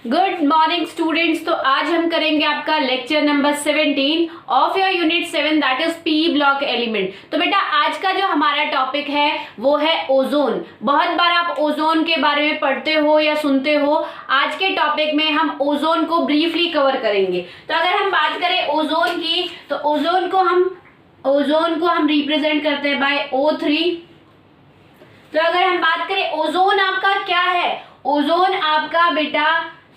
Good morning students. तो आज हम करेंगे आपका lecture number 17 of your unit 7 that is P block element. तो बेटा आज का जो हमारा टॉपिक है वो है ओजोन। बहुत बार आप ओजोन के बारे में पढ़ते हो या सुनते हो। आज के टॉपिक में हम ओजोन को ब्रीफली कवर करेंगे। तो अगर हम बात करें ओजोन की तो ओजोन को हम रिप्रेजेंट करते हैं बाय O3। तो अगर हम बात करें ओजोन आपका क्या है, ओजोन आपका बेटा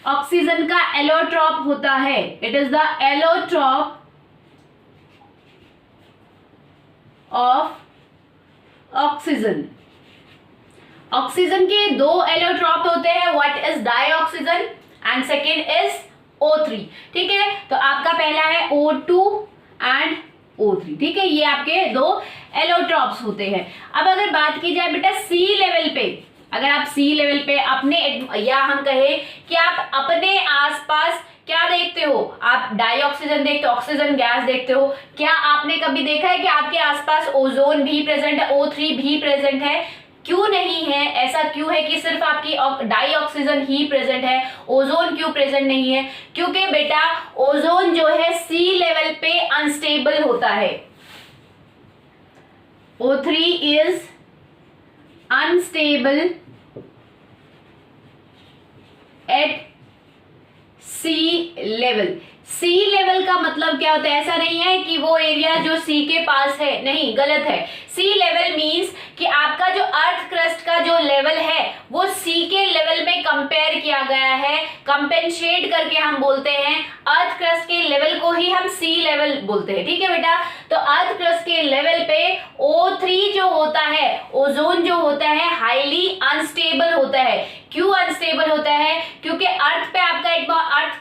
ऑक्सीजन का एलोट्रॉप होता है। It is the allotrope of oxygen. Oxygen के दो एलोट्रॉप होते हैं, what is dioxygen and second is O3। ठीक है, तो आपका पहला है O2 एंड O3। ठीक है, ये आपके दो एलोट्रॉप्स होते हैं। अब अगर बात की जाए बेटा सी लेवल पे, अगर आप सी लेवल पे अपने या हम कहें कि आप अपने आसपास क्या देखते हो, आप डाइऑक्सीजन देखते हो, ऑक्सीजन गैस देखते हो। क्या आपने कभी देखा है कि आपके आसपास ओजोन भी प्रेजेंट है, O3 भी प्रेजेंट है? क्यों नहीं है? ऐसा क्यों है कि सिर्फ आपकी डाइऑक्सीजन ही प्रेजेंट है, ओजोन क्यों प्रेजेंट नहीं है? क्योंकि बेटा ओजोन जो है सी लेवल पे अनस्टेबल होता है। O3 is unstable at sea level. Sea level का मतलब क्या होता है? ऐसा नहीं है कि वो एरिया जो सी के पास है, नहीं, गलत है। सी लेवल मींस कि आपका जो अर्थ क्रस्ट का जो लेवल है वो सी के लेवल में कंपेयर किया गया है, कंपेंसेट करके हम बोलते हैं। अर्थ क्रस्ट के लेवल को ही हम सी लेवल बोलते हैं। ठीक है बेटा, तो अर्थ क्रस्ट के लेवल पे O3 जो होता है, ओजोन जो होता है, हाईली अनस्टेबल होता है। क्यों अनस्टेबल होता है? क्योंकि अर्थ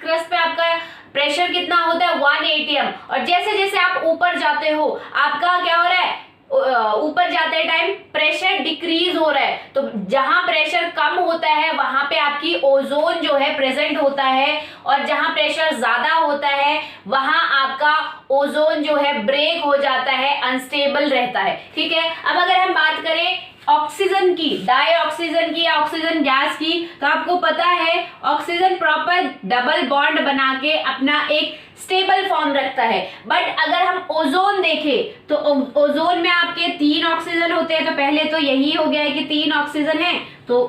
क्रस्ट पे आपका प्रेशर कितना होता है? 1 atm। और जैसे जैसे आप ऊपर जाते हो आपका क्या हो रहा है? ऊपर जाते टाइम प्रेशर डिक्रीज हो रहा है। तो जहां प्रेशर कम होता है वहां पे आपकी ओजोन जो है प्रेजेंट होता है, और जहां प्रेशर ज्यादा होता है वहां आपका ओजोन जो है ब्रेक हो जाता है, अनस्टेबल रहता है। ठीक है, अब अगर हम बात करें ऑक्सीजन की, डाइऑक्सीजन की या ऑक्सीजन गैस की, तो आपको पता है ऑक्सीजन प्रॉपर डबल बॉन्ड बना के अपना एक स्टेबल फॉर्म रखता है। बट अगर हम ओजोन देखें तो ओजोन में आपके 3 ऑक्सीजन होते हैं। तो पहले तो यही हो गया है कि 3 ऑक्सीजन है, तो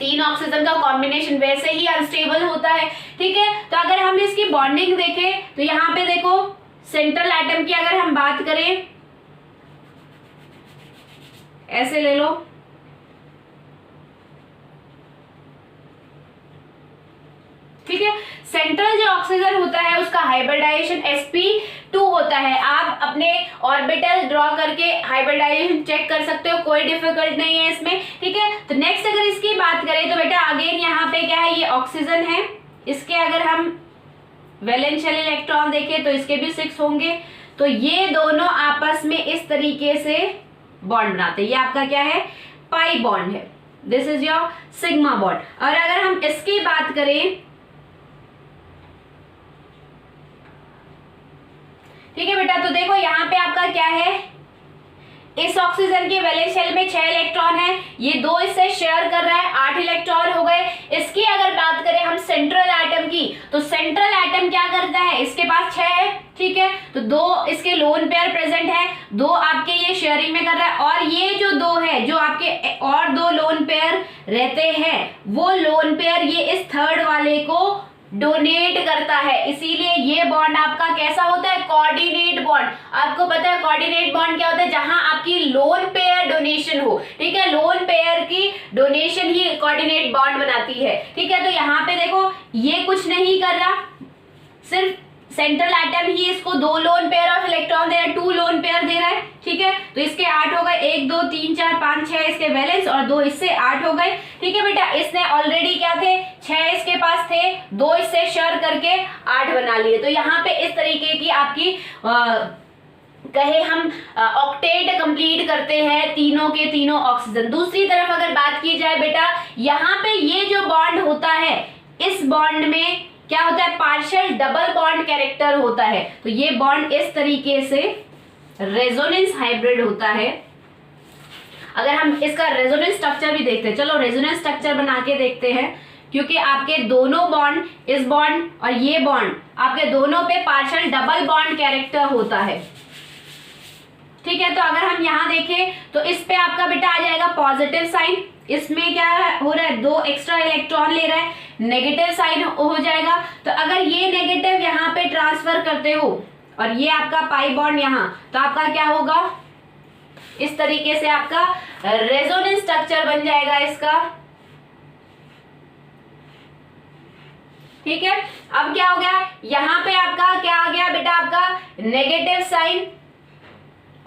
3 ऑक्सीजन का कॉम्बिनेशन वैसे ही अनस्टेबल होता है। ठीक है, तो अगर हम इसकी बॉन्डिंग देखें तो यहाँ पे देखो सेंट्रल एटम की अगर हम बात करें, ऐसे ले लो, ठीक है। सेंट्रल जो ऑक्सीजन होता है उसका हाइब्रिडाइजेशन sp2 होता है। आप अपने ऑर्बिटल ड्रॉ करके हाइब्रिडाइजेशन चेक कर सकते हो, कोई डिफिकल्ट नहीं है इसमें। ठीक है, तो नेक्स्ट अगर इसकी बात करें तो बेटा अगेन यहाँ पे क्या है, ये ऑक्सीजन है, इसके अगर हम वैलेंशियल इलेक्ट्रॉन देखें तो इसके भी 6 होंगे। तो ये दोनों आपस में इस तरीके से बॉन्ड बनाते हैं। ये आपका क्या है? पाई बॉन्ड है। This is your sigma bond. और अगर हम इसकी बात करें, ठीक है बेटा, तो देखो यहाँ पे आपका क्या है, इस ऑक्सीजन के वैलेंस शेल में 6 इलेक्ट्रॉन है, ये 2 इससे शेयर कर रहा है, 8 इलेक्ट्रॉन हो गए। इसकी अगर बात करें हम सेंट्रल एटम की, तो सेंट्रल एटम क्या करता है, इसके पास 6 है। ठीक है, तो 2 इसके लोन पेयर प्रेजेंट है, 2 आपके ये शेयरिंग में कर रहा है, और ये जो 2 है जो आपके और 2 लोन पेयर रहते हैं, वो लोन पेयर ये इस थर्ड वाले को डोनेट करता है। इसीलिए ये बॉन्ड आपका कैसा होता है? Coordinate bond. आपको पता है कोऑर्डिनेट बॉन्ड क्या होता है? जहां आपकी लोन पेयर डोनेशन हो। ठीक है, लोन पेयर की डोनेशन ही कोऑर्डिनेट बॉन्ड बनाती है। ठीक है, तो यहाँ पे देखो ये कुछ नहीं कर रहा, सिर्फ सेंट्रल एटम ही इसको 2 लोन पेयर ऑफ इलेक्ट्रॉन दे रहा है, 2 लोन पेयर दे रहा है। ठीक है, तो इसके 8 हो गए, 1 2 3 4 5 6 इसके वैलेंस, और 2 इससे 8 हो गए। ठीक है बेटा, इसने ऑलरेडी क्या थे, 6 इसके पास थे, 2 इससे शेयर करके 8 बना लिए। तो यहाँ पे इस तरीके की आपकी कहे हम ऑक्टेट कंप्लीट करते हैं तीनों के तीनों ऑक्सीजन। दूसरी तरफ अगर बात की जाए बेटा, यहाँ पे ये जो बॉन्ड होता है, इस बॉन्ड में क्या होता है, पार्शियल डबल बॉन्ड कैरेक्टर होता है। तो ये बॉन्ड इस तरीके से रेजोनेंस हाइब्रिड होता है। अगर हम इसका रेजोनेंस स्ट्रक्चर भी देखते हैं, चलो रेजोनेंस स्ट्रक्चर बना के देखते हैं क्योंकि आपके दोनों बॉन्ड, इस बॉन्ड और ये बॉन्ड, आपके दोनों पे पार्शियल डबल बॉन्ड कैरेक्टर होता है। ठीक है, तो अगर हम यहाँ देखें तो इस पे आपका बेटा आ जाएगा पॉजिटिव साइन, इसमें क्या हो रहा है, 2 एक्स्ट्रा इलेक्ट्रॉन ले रहा है, नेगेटिव साइन हो जाएगा। तो अगर ये नेगेटिव यहाँ पे ट्रांसफर करते हो और ये आपका पाई बॉन्ड यहाँ, तो आपका क्या होगा, इस तरीके से आपका रेजोनेंस स्ट्रक्चर बन जाएगा इसका। ठीक है, अब क्या हो गया, यहाँ पे आपका क्या आ गया बेटा, आपका नेगेटिव साइन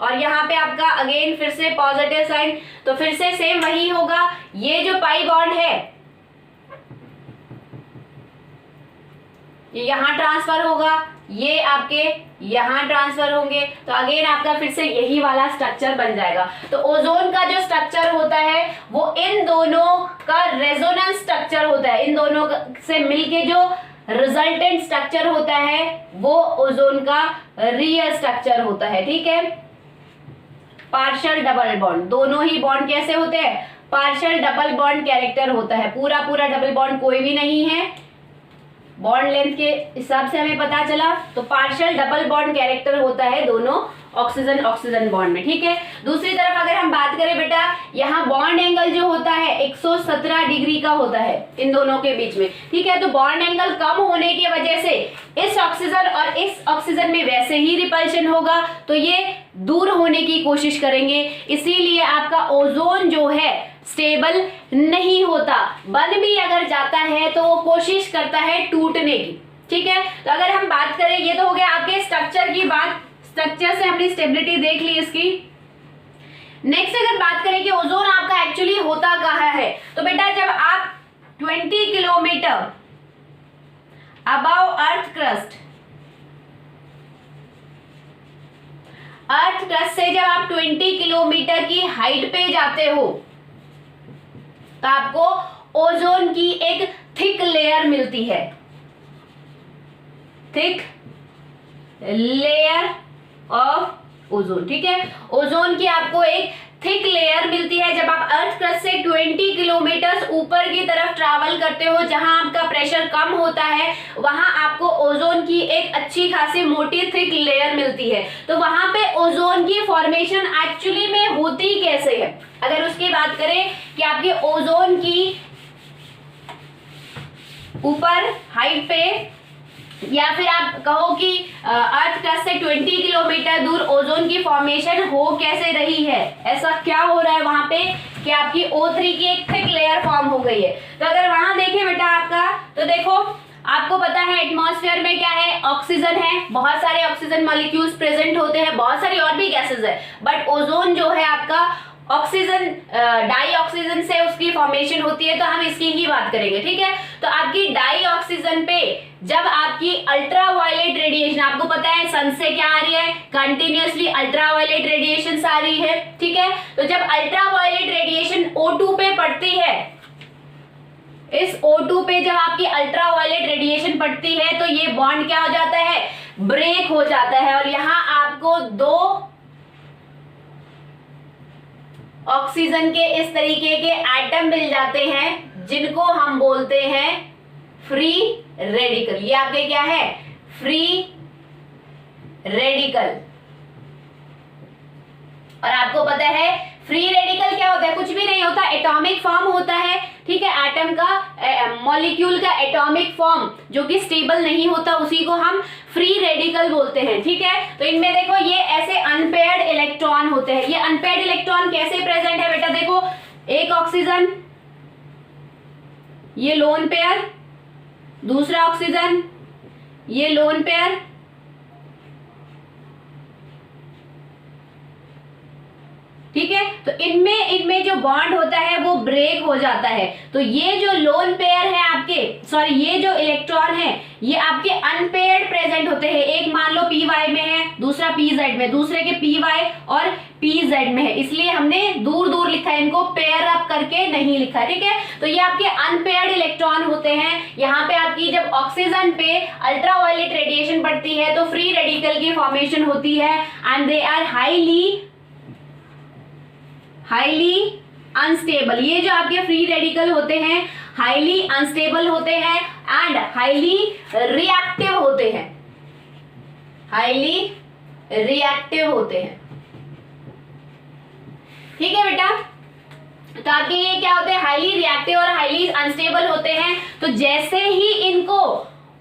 और यहाँ पे आपका अगेन फिर से पॉजिटिव साइन। तो फिर से सेम वही होगा, ये जो पाई बॉन्ड है ये यहाँ ट्रांसफर होगा, ये आपके यहाँ ट्रांसफर होंगे, तो अगेन आपका फिर से यही वाला स्ट्रक्चर बन जाएगा। तो ओजोन का जो स्ट्रक्चर होता है वो इन दोनों का रेजोनेंस स्ट्रक्चर होता है, इन दोनों से मिलके जो रिजल्टेंट स्ट्रक्चर होता है वो ओजोन का रियल स्ट्रक्चर होता है। ठीक है, पार्शियल डबल बॉन्ड, दोनों ही बॉन्ड कैसे होते हैं, पार्शियल डबल बॉन्ड कैरेक्टर होता है, पूरा पूरा डबल बॉन्ड कोई भी नहीं है, बॉन्ड लेंथ के हिसाब से हमें पता चला। तो पार्शियल डबल बॉन्ड कैरेक्टर होता है दोनों ऑक्सीजन ऑक्सीजन बॉन्ड में। ठीक है, दूसरी तरफ अगर हम बात करें बेटा, यहाँ बॉन्ड एंगल जो होता है 117 डिग्री का होता है इन दोनों के बीच में। ठीक है, तो बॉन्ड एंगल कम होने की वजह से इस ऑक्सीजन और इस ऑक्सीजन में वैसे ही रिपल्शन होगा, तो ये दूर होने की कोशिश करेंगे, इसीलिए आपका ओजोन जो है स्टेबल नहीं होता, बन भी अगर जाता है तो वो कोशिश करता है टूटने की। ठीक है, तो अगर हम बात करें, ये तो हो गया आपके स्ट्रक्चर की बात, स्ट्रक्चर से हमने स्टेबिलिटी देख ली इसकी। नेक्स्ट अगर बात करें कि ओजोन आपका एक्चुअली होता कहाँ है, तो बेटा जब आप 20 kilometre above earth crust, earth crust से जब आप 20 किलोमीटर की हाइट पे जाते हो तो आपको ओजोन की एक थिक लेयर मिलती है, थिक लेयर ऑफ ओजोन। ठीक है, ओजोन की आपको एक थिक लेयर मिलती है जब आप अर्थ क्रस्ट से 20 किलोमीटर ऊपर की तरफ ट्रैवल करते हो, जहां आपका प्रेशर कम होता है, वहां आपको ओजोन की एक अच्छी खासी मोटी थिक लेयर मिलती है। तो वहां पे ओजोन की फॉर्मेशन एक्चुअली में होती कैसे है, अगर उसकी बात करें कि आपके ओजोन की ऊपर हाइट पे, या फिर आप कहो कि अर्थ क्रस्ट से 20 किलोमीटर दूर ओजोन की फॉर्मेशन हो कैसे रही है, ऐसा क्या हो रहा है वहां पे कि आपकी O3 की एक थिक लेयर फॉर्म हो गई है। तो अगर वहां देखें बेटा आपका, तो देखो आपको पता है एटमॉस्फेयर में क्या है, ऑक्सीजन है, बहुत सारे ऑक्सीजन मॉलिक्यूल्स प्रेजेंट होते हैं, बहुत सारी और भी गैसेस है, बट ओजोन जो है आपका ऑक्सीजन डाई ऑक्सीजन से उसकी फॉर्मेशन होती है, तो हम इसकी ही बात करेंगे। ठीक है, तो आपकी डाई ऑक्सीजन पे जब आपकी अल्ट्रा वायलेट रेडिएशन, आपको पता है सन से क्या आ रही है, कंटिन्यूअसली अल्ट्रा वायलेट रेडिएशन आ रही है। ठीक है, तो जब अल्ट्रा वायलेट रेडिएशन O2 पे पड़ती है, इस O2 पे जब आपकी अल्ट्रा वायलेट रेडिएशन पड़ती है, तो ये बॉन्ड क्या हो जाता है, ब्रेक हो जाता है, और यहाँ आपको 2 ऑक्सीजन के इस तरीके के एटम मिल जाते हैं जिनको हम बोलते हैं फ्री रेडिकल। ये आपके क्या है, फ्री रेडिकल। और आपको पता है फ्री रेडिकल क्या होता है, कुछ भी नहीं होता, एटॉमिक फॉर्म होता है। ठीक है, एटम का मॉलिक्यूल का एटॉमिक फॉर्म जो कि स्टेबल नहीं होता, उसी को हम फ्री रेडिकल बोलते हैं। ठीक है, तो इनमें देखो ये ऐसे अनपेयर्ड इलेक्ट्रॉन होते हैं। ये अनपेयर्ड इलेक्ट्रॉन कैसे प्रेजेंट है बेटा, देखो एक ऑक्सीजन, ये लोन पेयर, दूसरा ऑक्सीजन, ये लोन पेयर, ठीक है, तो इनमें जो बॉन्ड होता है वो ब्रेक हो जाता है। तो ये जो लोन पेयर है आपके, सॉरी ये जो इलेक्ट्रॉन है ये आपके अनपेयर्ड प्रेजेंट होते हैं। एक मान लो py में है, दूसरा pz में, दूसरे के py और pz में है, इसलिए हमने दूर दूर लिखा है, इनको पेयर अप करके नहीं लिखा। ठीक है, तो ये आपके अनपेयर्ड इलेक्ट्रॉन होते हैं। यहाँ पे आपकी जब ऑक्सीजन पे अल्ट्रा वायलेट रेडिएशन पड़ती है तो फ्री रेडिकल की फॉर्मेशन होती है, and they are highly unstable. ये जो आपके फ्री रेडिकल होते हैं हाईली अनस्टेबल होते हैं एंड हाईली रिएक्टिव होते हैं, हाईली रिएक्टिव होते हैं। ठीक है बेटा, तो आपके ये क्या होते हैं, हाईली रिएक्टिव और हाईली अनस्टेबल होते हैं। तो जैसे ही इनको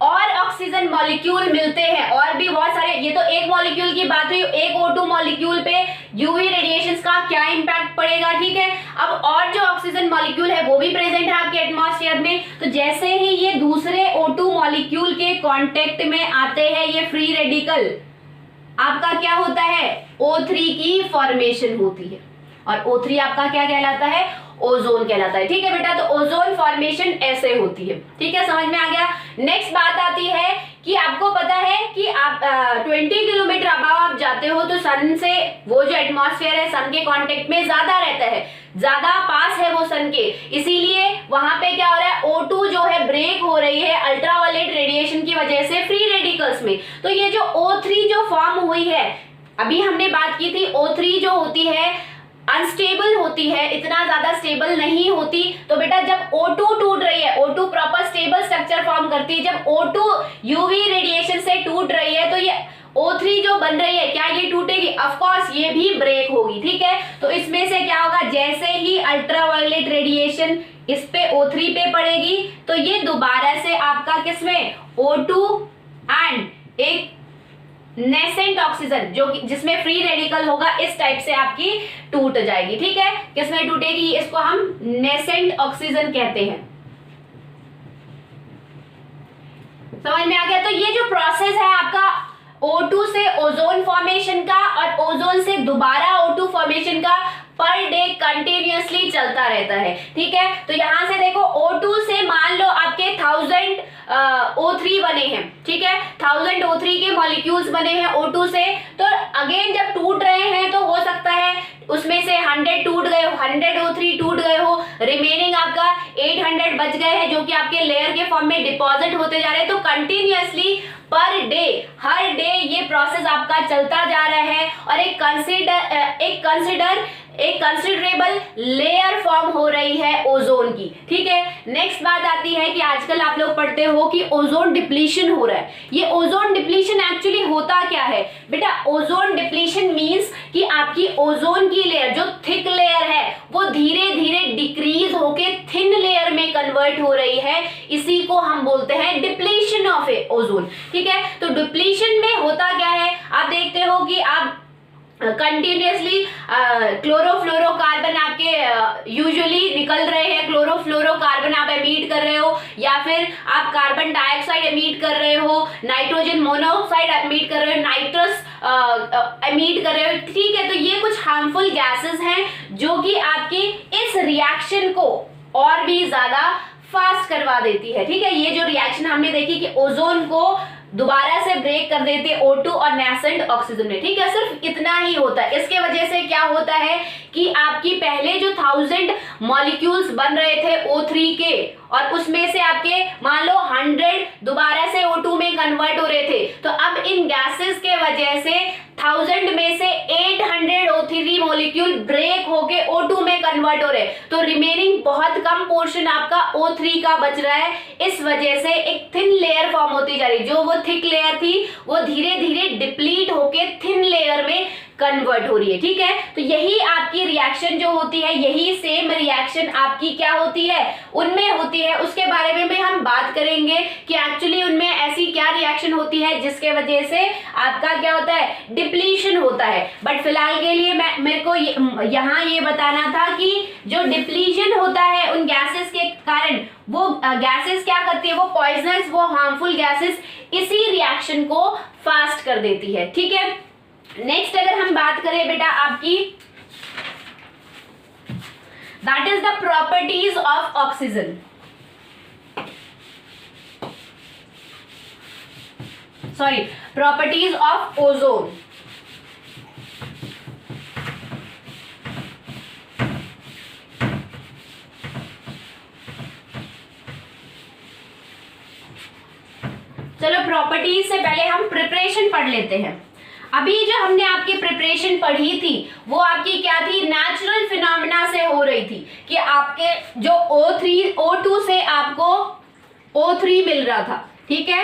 और ऑक्सीजन मॉलिक्यूल मिलते हैं, और भी बहुत सारे, ये तो एक मॉलिक्यूल की बात हुई, एक O2 मॉलिक्यूल पे यूवी रेडिएशंस का क्या इंपैक्ट पड़ेगा। ठीक है, अब और जो ऑक्सीजन मॉलिक्यूल है वो भी प्रेजेंट है आपके एटमॉस्फेयर में। तो जैसे ही ये दूसरे O2 मॉलिक्यूल के कांटेक्ट में आते हैं ये फ्री रेडिकल, आपका क्या होता है, O3 की फॉर्मेशन होती है। और O3 आपका क्या कहलाता है, ओजोन कहलाता है। ठीक है बेटा, तो ओजोन फॉर्मेशन ऐसे होती है। ठीक है, समझ में आ गया। नेक्स्ट बात आती है कि आपको पता है कि आप 20 किलोमीटर अबाव आप जाते हो तो सन से वो जो एटमॉस्फेयर है सन के कांटेक्ट में ज्यादा रहता है, ज्यादा पास है वो सन के, इसीलिए वहां पे क्या हो रहा है, O2 जो है ब्रेक हो रही है अल्ट्रावायलेट रेडिएशन की वजह से फ्री रेडिकल्स में। तो ये जो O3 जो फॉर्म हुई है, अभी हमने बात की थी O3 जो होती है अनस्टेबल होती है, इतना ज्यादा स्टेबल नहीं होती। तो बेटा जब O2 टूट रही है, O2 proper stable structure form करती है, जब O2 यूवी रेडिएशन से टूट रही है तो ये O3 जो बन रही है क्या ये टूटेगी, ऑफ कोर्स ये भी ब्रेक होगी। ठीक है, तो इसमें से क्या होगा, जैसे ही अल्ट्रावायलेट रेडिएशन इस पे O3 पे पड़ेगी तो ये दोबारा से आपका किसमें, O2 एंड एक नेसेंट ऑक्सीजन जो जिसमें फ्री रेडिकल होगा इस टाइप से आपकी टूट जाएगी। ठीक है, किसमें टूटेगी, इसको हम नेसेंट ऑक्सीजन कहते हैं। समझ में आ गया। तो ये जो प्रोसेस है आपका O2 से ओजोन फॉर्मेशन का और ओजोन से दोबारा O2 फॉर्मेशन का पर डे कंटिन्यूअसली चलता रहता है। ठीक है, तो यहां से देखो O2 से मान लो आपके 1000 O3 बने हैं। ठीक है, 1000 O3 के मॉलिक्यूल्स बने हैं O2 से। तो अगेन जब टूट रहे हैं तो हो सकता है उसमें से 100 टूट गए हो, 100 O3 टूट गए हो, रिमेनिंग आपका 800 बच गए हैं जो कि आपके लेयर के फॉर्म में डिपॉजिट होते जा रहे हैं। तो कंटिन्यूअसली पर डे, हर डे ये प्रोसेस आपका चलता जा रहा है और एक कंसिडरेबल लेयर फॉर्म हो रही है ओजोन की। ठीक है, नेक्स्ट बात आती है कि आजकल आप लोग पढ़ते हो कि ओजोन डिप्लीशन हो रहा है। ये ओजोन डिप्लीशन एक्चुअली होता क्या है बेटा, ओजोन डिप्लीशन मींस कि आपकी ओजोन की लेयर जो थिक लेयर है वो धीरे धीरे डिक्रीज होके थिन लेयर में कन्वर्ट हो रही है, इसी को हम बोलते हैं डिप्लीशन ऑफ ओजोन। ठीक है, तो डिप्लीशन में होता क्या है, आप देखते हो कि आप कंटिन्यूअसली क्लोरोफ्लोरोकार्बन आपके यूजुअली निकल रहे हैं, क्लोरोफ्लोरोकार्बन आप एमिट कर रहे हो, या फिर आप कार्बन डाइऑक्साइड एमिट कर रहे हो, नाइट्रोजन मोनोऑक्साइड एमिट कर रहे हो, नाइट्रस एमिट कर रहे हो। ठीक है, तो ये कुछ हार्मफुल गैसेस हैं जो कि आपकी इस रिएक्शन को और भी ज्यादा फास्ट करवा देती है। ठीक है, ये जो रिएक्शन हमने देखी कि ओजोन को दोबारा से ब्रेक कर देते हैं O2 और नेसेंट ऑक्सीजन में। ठीक है, सिर्फ इतना ही होता है। इसके वजह से क्या होता है कि आपकी पहले जो 1000 मॉलिक्यूल्स बन रहे थे O3 के और उसमें से आपके मान लो 100 दोबारा से O2 में कन्वर्ट हो रहे थे, तो अब इन गैसेस के वजह से 1000 में से 800 O3 मॉलिक्यूल ब्रेक होके O2 में कन्वर्ट हो रहे, तो रिमेनिंग बहुत कम पोर्शन आपका O3 का बच रहा है। इस वजह से एक थिन लेयर फॉर्म होती जा रही, जो वो थिक लेयर थी वो धीरे धीरे डिप्लीट होके थिन लेयर में कन्वर्ट हो रही है। ठीक है, तो यही आपकी रिएक्शन जो होती है, यही सेम रिएक्शन आपकी क्या होती है, उनमें होती है। उसके बारे में भी हम बात करेंगे कि एक्चुअली उनमें ऐसी क्या रिएक्शन होती है जिसके वजह से आपका क्या होता है, डिप्लीशन होता है। बट फिलहाल के लिए मेरे को यहाँ ये बताना था कि जो डिप्लीशन होता है उन गैसेस के कारण, वो गैसेस क्या करती है, वो पॉइजनस, वो हार्मफुल गैसेस इसी रिएक्शन को फास्ट कर देती है। ठीक है, नेक्स्ट अगर हम बात करें बेटा आपकी, that is the properties of oxygen, sorry properties of ozone. चलो प्रॉपर्टीज से पहले हम प्रिपरेशन पढ़ लेते हैं। अभी जो हमने आपकी प्रिपरेशन पढ़ी थी वो आपकी क्या थी, नेचुरल फिनोमेना से हो रही थी कि आपके जो O2 से आपको O3 मिल रहा था। ठीक है,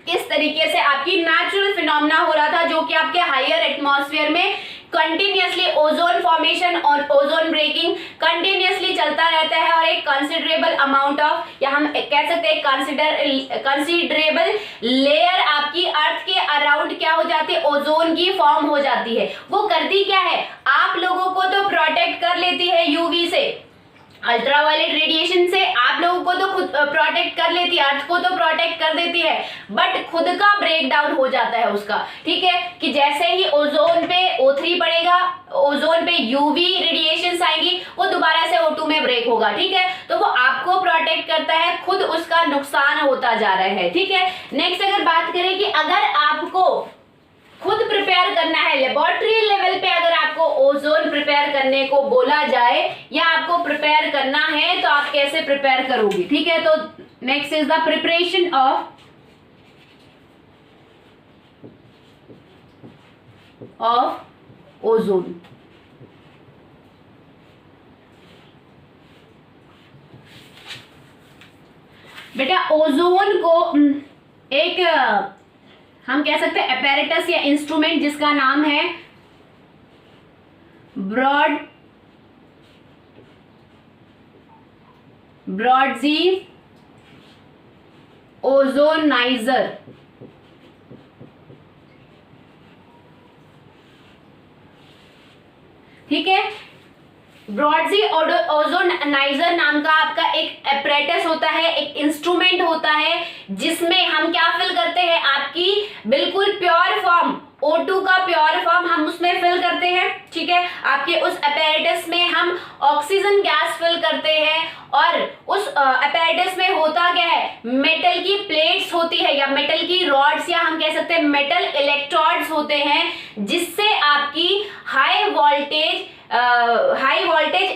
इस तरीके से आपकी नेचुरल फिनोमेना हो रहा था, जो कि आपके हायर एटमॉस्फेयर में कंटिन्यूअसली ओजोन फॉर्मेशन और ओजोन ब्रेकिंग कंटिन्यूअसली चलता रहता है, और एक कंसिडरेबल अमाउंट ऑफ, या हम कह सकते हैं कंसिडरेबल लेयर आपकी अर्थ के अराउंड क्या हो जाती है, ओजोन की फॉर्म हो जाती है। वो करती क्या है, आप लोगों को तो प्रोटेक्ट कर लेती है यूवी से, अल्ट्रावायलेट रेडिएशन से आप लोगों को तो खुद प्रोटेक्ट कर लेती है, अर्थ को तो प्रोटेक्ट कर देती है, बट खुद का ब्रेक डाउन हो जाता है उसका। ठीक है, कि जैसे ही ओजोन पे O3 पड़ेगा, ओजोन पे यूवी रेडिएशंस आएंगी, वो दोबारा से O2 में ब्रेक होगा। ठीक है, तो वो आपको प्रोटेक्ट करता है, खुद उसका नुकसान होता जा रहा है। ठीक है, नेक्स्ट अगर बात करें कि अगर आपको खुद प्रिपेयर करना है, लेबोरेटरी लेवल पे अगर आपको ओजोन प्रिपेयर करने को बोला जाए या आपको प्रिपेयर करना है, तो आप कैसे प्रिपेयर करोगे। ठीक है, तो next is the preparation of ozone. बेटा ओजोन को एक हम कह सकते हैं apparatus या इंस्ट्रूमेंट जिसका नाम है ब्रॉडजी ओजोनाइजर। ठीक है, ब्रॉडजी ओजोनाइजर नाम का आपका एक एपरेटस होता है, एक इंस्ट्रूमेंट होता है, जिसमें हम क्या फिल करते हैं, आपकी बिल्कुल प्योर फॉर्म O2 का प्योर फॉर्म हम उसमें फिल करते हैं। ठीक है, आपके उस एपरेटस में हम ऑक्सीजन गैस फिल करते हैं, और उस एपरेटस में होता क्या है, मेटल की प्लेट्स होती है, या मेटल की रॉड्स, या हम कह सकते हैं मेटल इलेक्ट्रोड्स होते हैं, जिससे आपकी हाई वोल्टेज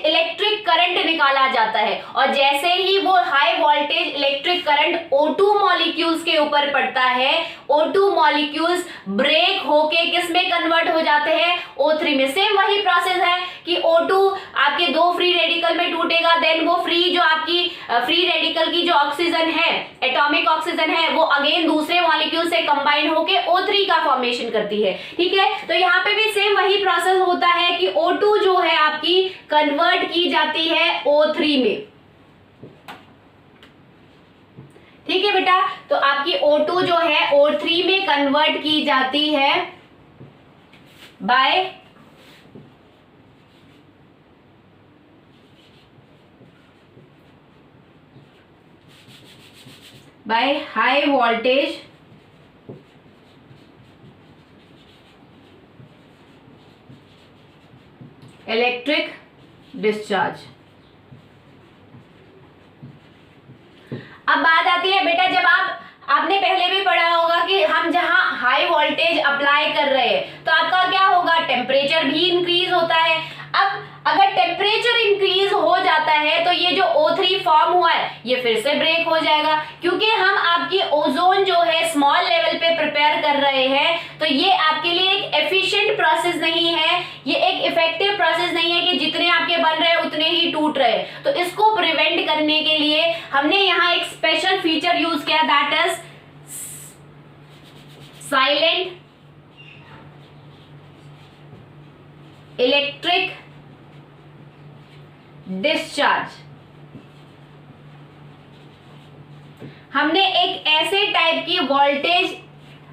इलेक्ट्रिक करंट निकाला जाता है। और जैसे ही वो high voltage electric current O2 molecules के ऊपर पड़ता है, O2 मॉलिक्यूल्स ब्रेक होके किस में कन्वर्ट हो जाते हैं, O3 में। सेम वही प्रोसेस है कि O2 आपके दो फ्री रेडिकल में टूटेगा, देन वो फ्री जो आपकी फ्री रेडिकल की जो ऑक्सीजन है, एटॉमिक ऑक्सीजन है, वो अगेन दूसरे मॉलिक्यूल से कंबाइन होके O3 का फॉर्मेशन करती है। ठीक है, तो यहाँ पे भी सेम वही प्रोसेस होता है कि O2 जो है आपकी कन्वर्ट की जाती है O3 में। ठीक है बेटा, तो आपकी O2 जो है O3 में कन्वर्ट की जाती है by high voltage electric discharge. अब बात आती है बेटा, जब आपने पहले भी पढ़ा होगा कि हम जहां हाई वोल्टेज अप्लाई कर रहे हैं, तो आपका क्या होगा, टेम्परेचर भी इंक्रीज होता है। अब अगर टेम्परेचर इंक्रीज हो जाता है, तो ये जो O3 फॉर्म हुआ है, ये फिर से ब्रेक हो जाएगा, क्योंकि हम आपकी ओजोन जो है स्मॉल लेवल पे प्रिपेयर कर रहे हैं। तो ये आपके लिए एक एफिशिएंट प्रोसेस नहीं है, ये एक इफेक्टिव प्रोसेस नहीं है कि जितने आपके बन रहे हैं उतने ही टूट रहे। तो इसको प्रिवेंट करने के लिए हमने यहाँ एक स्पेशल फीचर यूज किया, that is silent electric discharge. हमने एक ऐसे टाइप की वोल्टेज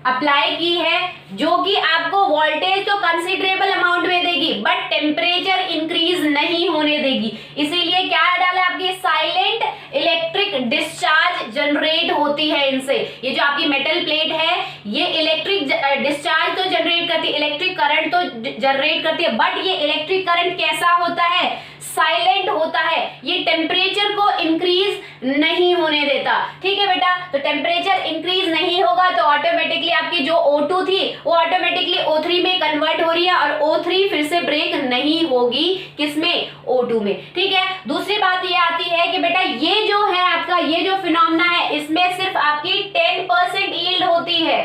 अप्लाई की है जो कि आपको वोल्टेज तो कंसिडरेबल अमाउंट में देगी, बट टेम्परेचर इंक्रीज नहीं होने देगी। इसीलिए क्या डाला, आपकी साइलेंट इलेक्ट्रिक डिस्चार्ज जनरेट होती है इनसे। ये जो आपकी मेटल प्लेट है, ये इलेक्ट्रिक डिस्चार्ज तो जनरेट करती है, इलेक्ट्रिक करंट तो जनरेट करती है, बट ये इलेक्ट्रिक करंट कैसा होता है, साइलेंट होता है, ये टेम्परेचर को इंक्रीज नहीं होने देता। ठीक है बेटा, तो टेम्परेचर इंक्रीज नहीं होगा तो ऑटोमेटिकली आपकी जो O2 थी वो ऑटोमेटिकली O3 में कन्वर्ट हो रही है, और O3 फिर से ब्रेक नहीं होगी, किसमें, O2 में। ठीक है, दूसरी बात ये आती है कि बेटा ये जो है आपका, ये जो फिनोमेना है, इसमें सिर्फ आपकी 10% यील्ड होती है।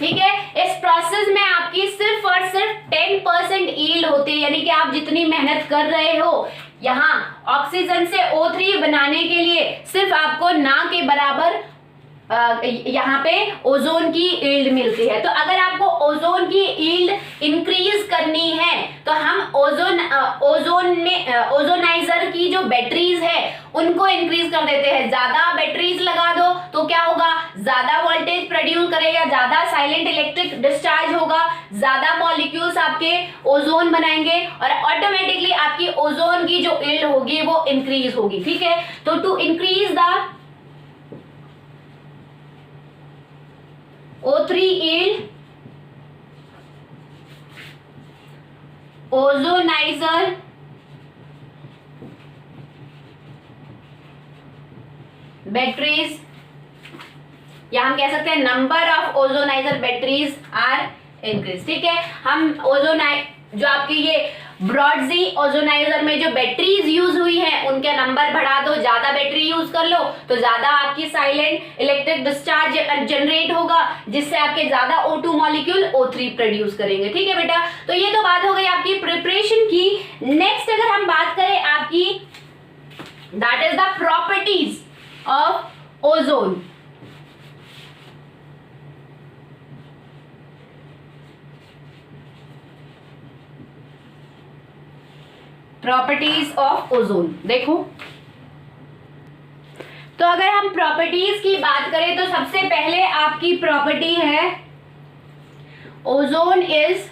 ठीक है। इस प्रोसेस में आपकी सिर्फ और सिर्फ 10% यील्ड होती है, यानी कि आप जितनी मेहनत कर रहे हो यहाँ ऑक्सीजन से O3 बनाने के लिए सिर्फ आपको ना के बराबर यहाँ पे ओजोन की यील्ड मिलती है। तो अगर आपको ओजोन की यील्ड इंक्रीज करनी है तो हम ओजोनाइजर की जो बैटरीज है उनको इंक्रीज कर देते हैं। ज्यादा बैटरीज लगा दो तो क्या होगा, ज्यादा वोल्टेज प्रोड्यूस करेगा, ज्यादा साइलेंट इलेक्ट्रिक डिस्चार्ज होगा, ज्यादा मॉलिक्यूल्स आपके ओजोन बनाएंगे और ऑटोमेटिकली आपकी ओजोन की जो यील्ड होगी वो इंक्रीज होगी। ठीक है, तो to increase the O3 yield, ozonizer batteries, या हम कह सकते हैं number of ozonizer batteries are increase. ठीक है, हम जो आपकी ये ब्रॉडजी ओजोनाइजर में जो बैटरीज यूज हुई है उनके नंबर बढ़ा दो, ज्यादा बैटरी यूज कर लो तो ज्यादा आपकी साइलेंट इलेक्ट्रिक डिस्चार्ज जनरेट होगा, जिससे आपके ज्यादा O2 मॉलिक्यूल O3 प्रोड्यूस करेंगे। ठीक है बेटा, तो ये तो बात हो गई आपकी प्रिपरेशन की। नेक्स्ट अगर हम बात करें आपकी, that is the properties of ozone. Properties of ozone देखो, तो अगर हम प्रॉपर्टीज की बात करें तो सबसे पहले आपकी प्रॉपर्टी है ओजोन इज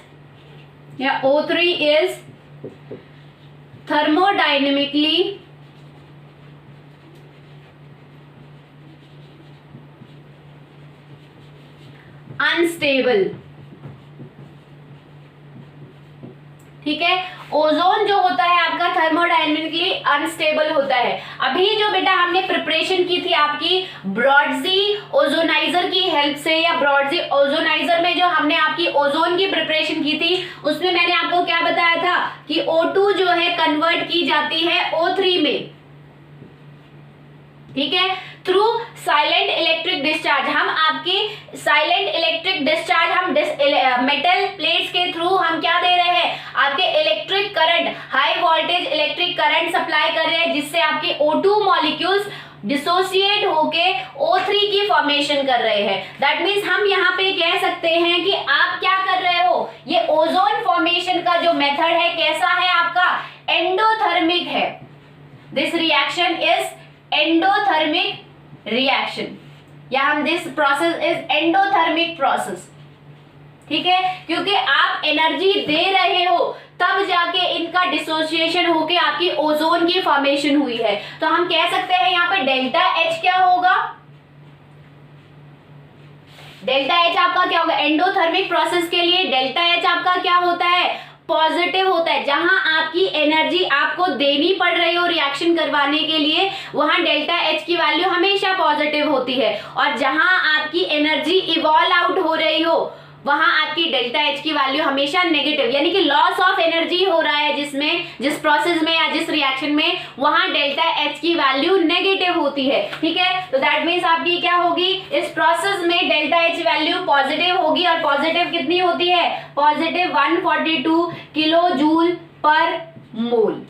या O3 इज थर्मोडायनेमिकली अनस्टेबल। ठीक है, ओजोन जो होता है आपका थर्मोडायनेमिकली अनस्टेबल होता है। अभी जो बेटा हमने प्रिपरेशन की थी आपकी ब्रॉडजी ओजोनाइजर की हेल्प से, या ब्रॉडजी ओजोनाइजर में जो हमने आपकी ओजोन की प्रिपरेशन की थी उसमें मैंने आपको क्या बताया था कि O2 जो है कन्वर्ट की जाती है O3 में। ठीक है, थ्रू साइलेंट इलेक्ट्रिक डिस्चार्ज। हम आपकी साइलेंट इलेक्ट्रिक डिस्चार्ज हम मेटल प्लेट्स के थ्रू हम क्या दे रहे हैं, आपके electric current, high voltage electric current supply कर रहे हैं, जिससे आपके O2 मॉलिक्यूल्स डिसोसिएट होके O3 की फॉर्मेशन कर रहे हैं। दैट मीन्स हम यहाँ पे कह सकते हैं कि आप क्या कर रहे हो, ये ओजोन फॉर्मेशन का जो मेथड है कैसा है आपका, एंडोथर्मिक है। This reaction is endothermic reaction, या हम this process is endothermic process. ठीक है, क्योंकि आप एनर्जी दे रहे हो तब जाके इनका डिसोसिएशन होके आपकी ओजोन की फॉर्मेशन हुई है। तो हम कह सकते हैं यहाँ पे डेल्टा H क्या होगा, डेल्टा H आपका क्या होगा, एंडोथर्मिक प्रोसेस के लिए डेल्टा H आपका क्या होता है, पॉजिटिव होता है। जहां आपकी एनर्जी आपको देनी पड़ रही हो रिएक्शन करवाने के लिए, वहां डेल्टा H की वैल्यू हमेशा पॉजिटिव होती है, और जहां आपकी एनर्जी इवॉल्व आउट हो रही हो वहां आपकी डेल्टा H की वैल्यू हमेशा नेगेटिव, यानी कि लॉस ऑफ एनर्जी हो रहा है जिस प्रोसेस में या जिस रिएक्शन में, वहां डेल्टा H की वैल्यू नेगेटिव होती है। ठीक है, तो दैट मीन्स आपकी क्या होगी, इस प्रोसेस में डेल्टा H वैल्यू पॉजिटिव होगी, और पॉजिटिव कितनी होती है, पॉजिटिव 142 किलो जूल पर मोल।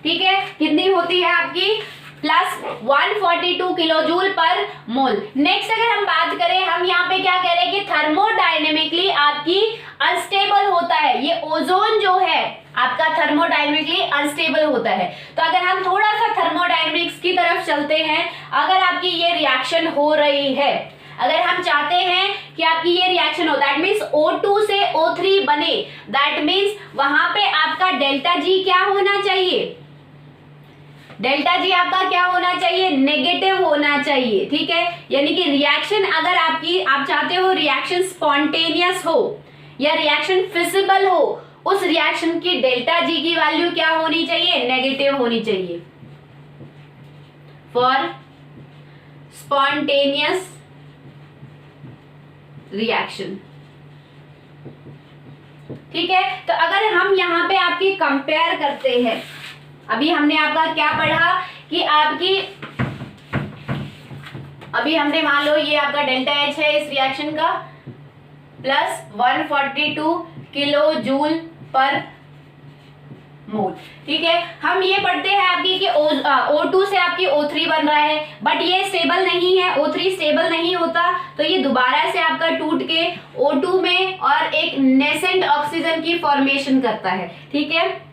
ठीक है, कितनी होती है आपकी, प्लस 142 किलो जूल पर मोल। नेक्स्ट अगर हम बात करें, हम यहाँ पे क्या कह रहे हैं कि थर्मोडायनेमिकली आपकी अनस्टेबल होता है। ये ओजोन जो है आपका थर्मोडायनेमिकली अनस्टेबल होता है। तो अगर हम थोड़ा सा थर्मोडायनेमिक्स की तरफ चलते हैं, अगर आपकी ये रिएक्शन हो रही है, अगर हम चाहते हैं कि आपकी ये रिएक्शन हो, दैट मीन्स O2 से O3 बने, दैट मीन्स वहां पे आपका डेल्टा G क्या होना चाहिए, डेल्टा G आपका क्या होना चाहिए, नेगेटिव होना चाहिए। ठीक है, यानी कि रिएक्शन अगर आप चाहते हो रिएक्शन स्पॉन्टेनियस हो या रिएक्शन फिजिबल हो, उस रिएक्शन की डेल्टा G की वैल्यू क्या होनी चाहिए, नेगेटिव होनी चाहिए फॉर स्पॉन्टेनियस रिएक्शन। ठीक है, तो अगर हम यहाँ पे आपकी कंपेयर करते हैं, अभी हमने आपका क्या पढ़ा कि आपकी अभी हमने मान लो ये आपका डेल्टा एच है इस रिएक्शन का प्लस 142 किलो जूल पर मोल। ठीक है, हम ये पढ़ते हैं आपकी कि O2 से आपकी O3 बन रहा है, बट ये स्टेबल नहीं है, O3 स्टेबल नहीं होता, तो ये दोबारा से आपका टूट के O2 में और एक नेसेंट ऑक्सीजन की फॉर्मेशन करता है। ठीक है,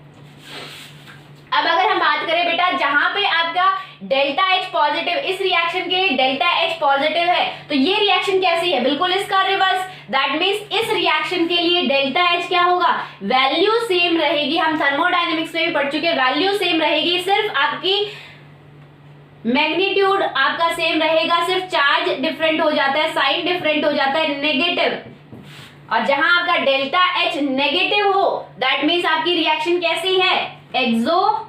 अब अगर हम बात करें बेटा जहां पे आपका डेल्टा H पॉजिटिव, इस रिएक्शन के लिए डेल्टा H पॉजिटिव है, तो ये रिएक्शन कैसी है, बिल्कुल इसका रिवर्स। दैट मीन्स इस रिएक्शन के लिए डेल्टा H क्या होगा, वैल्यू सेम रहेगी। हम थर्मोडायनेमिक्स में भी पढ़ चुके हैं, वैल्यू सेम रहेगी, सिर्फ आपकी मैग्नीट्यूड आपका सेम रहेगा, सिर्फ चार्ज डिफरेंट हो जाता है, साइन डिफरेंट हो जाता है, नेगेटिव। और जहां आपका डेल्टा H नेगेटिव हो, दैट मीन्स आपकी रिएक्शन कैसी है, एक्सोथर्मिक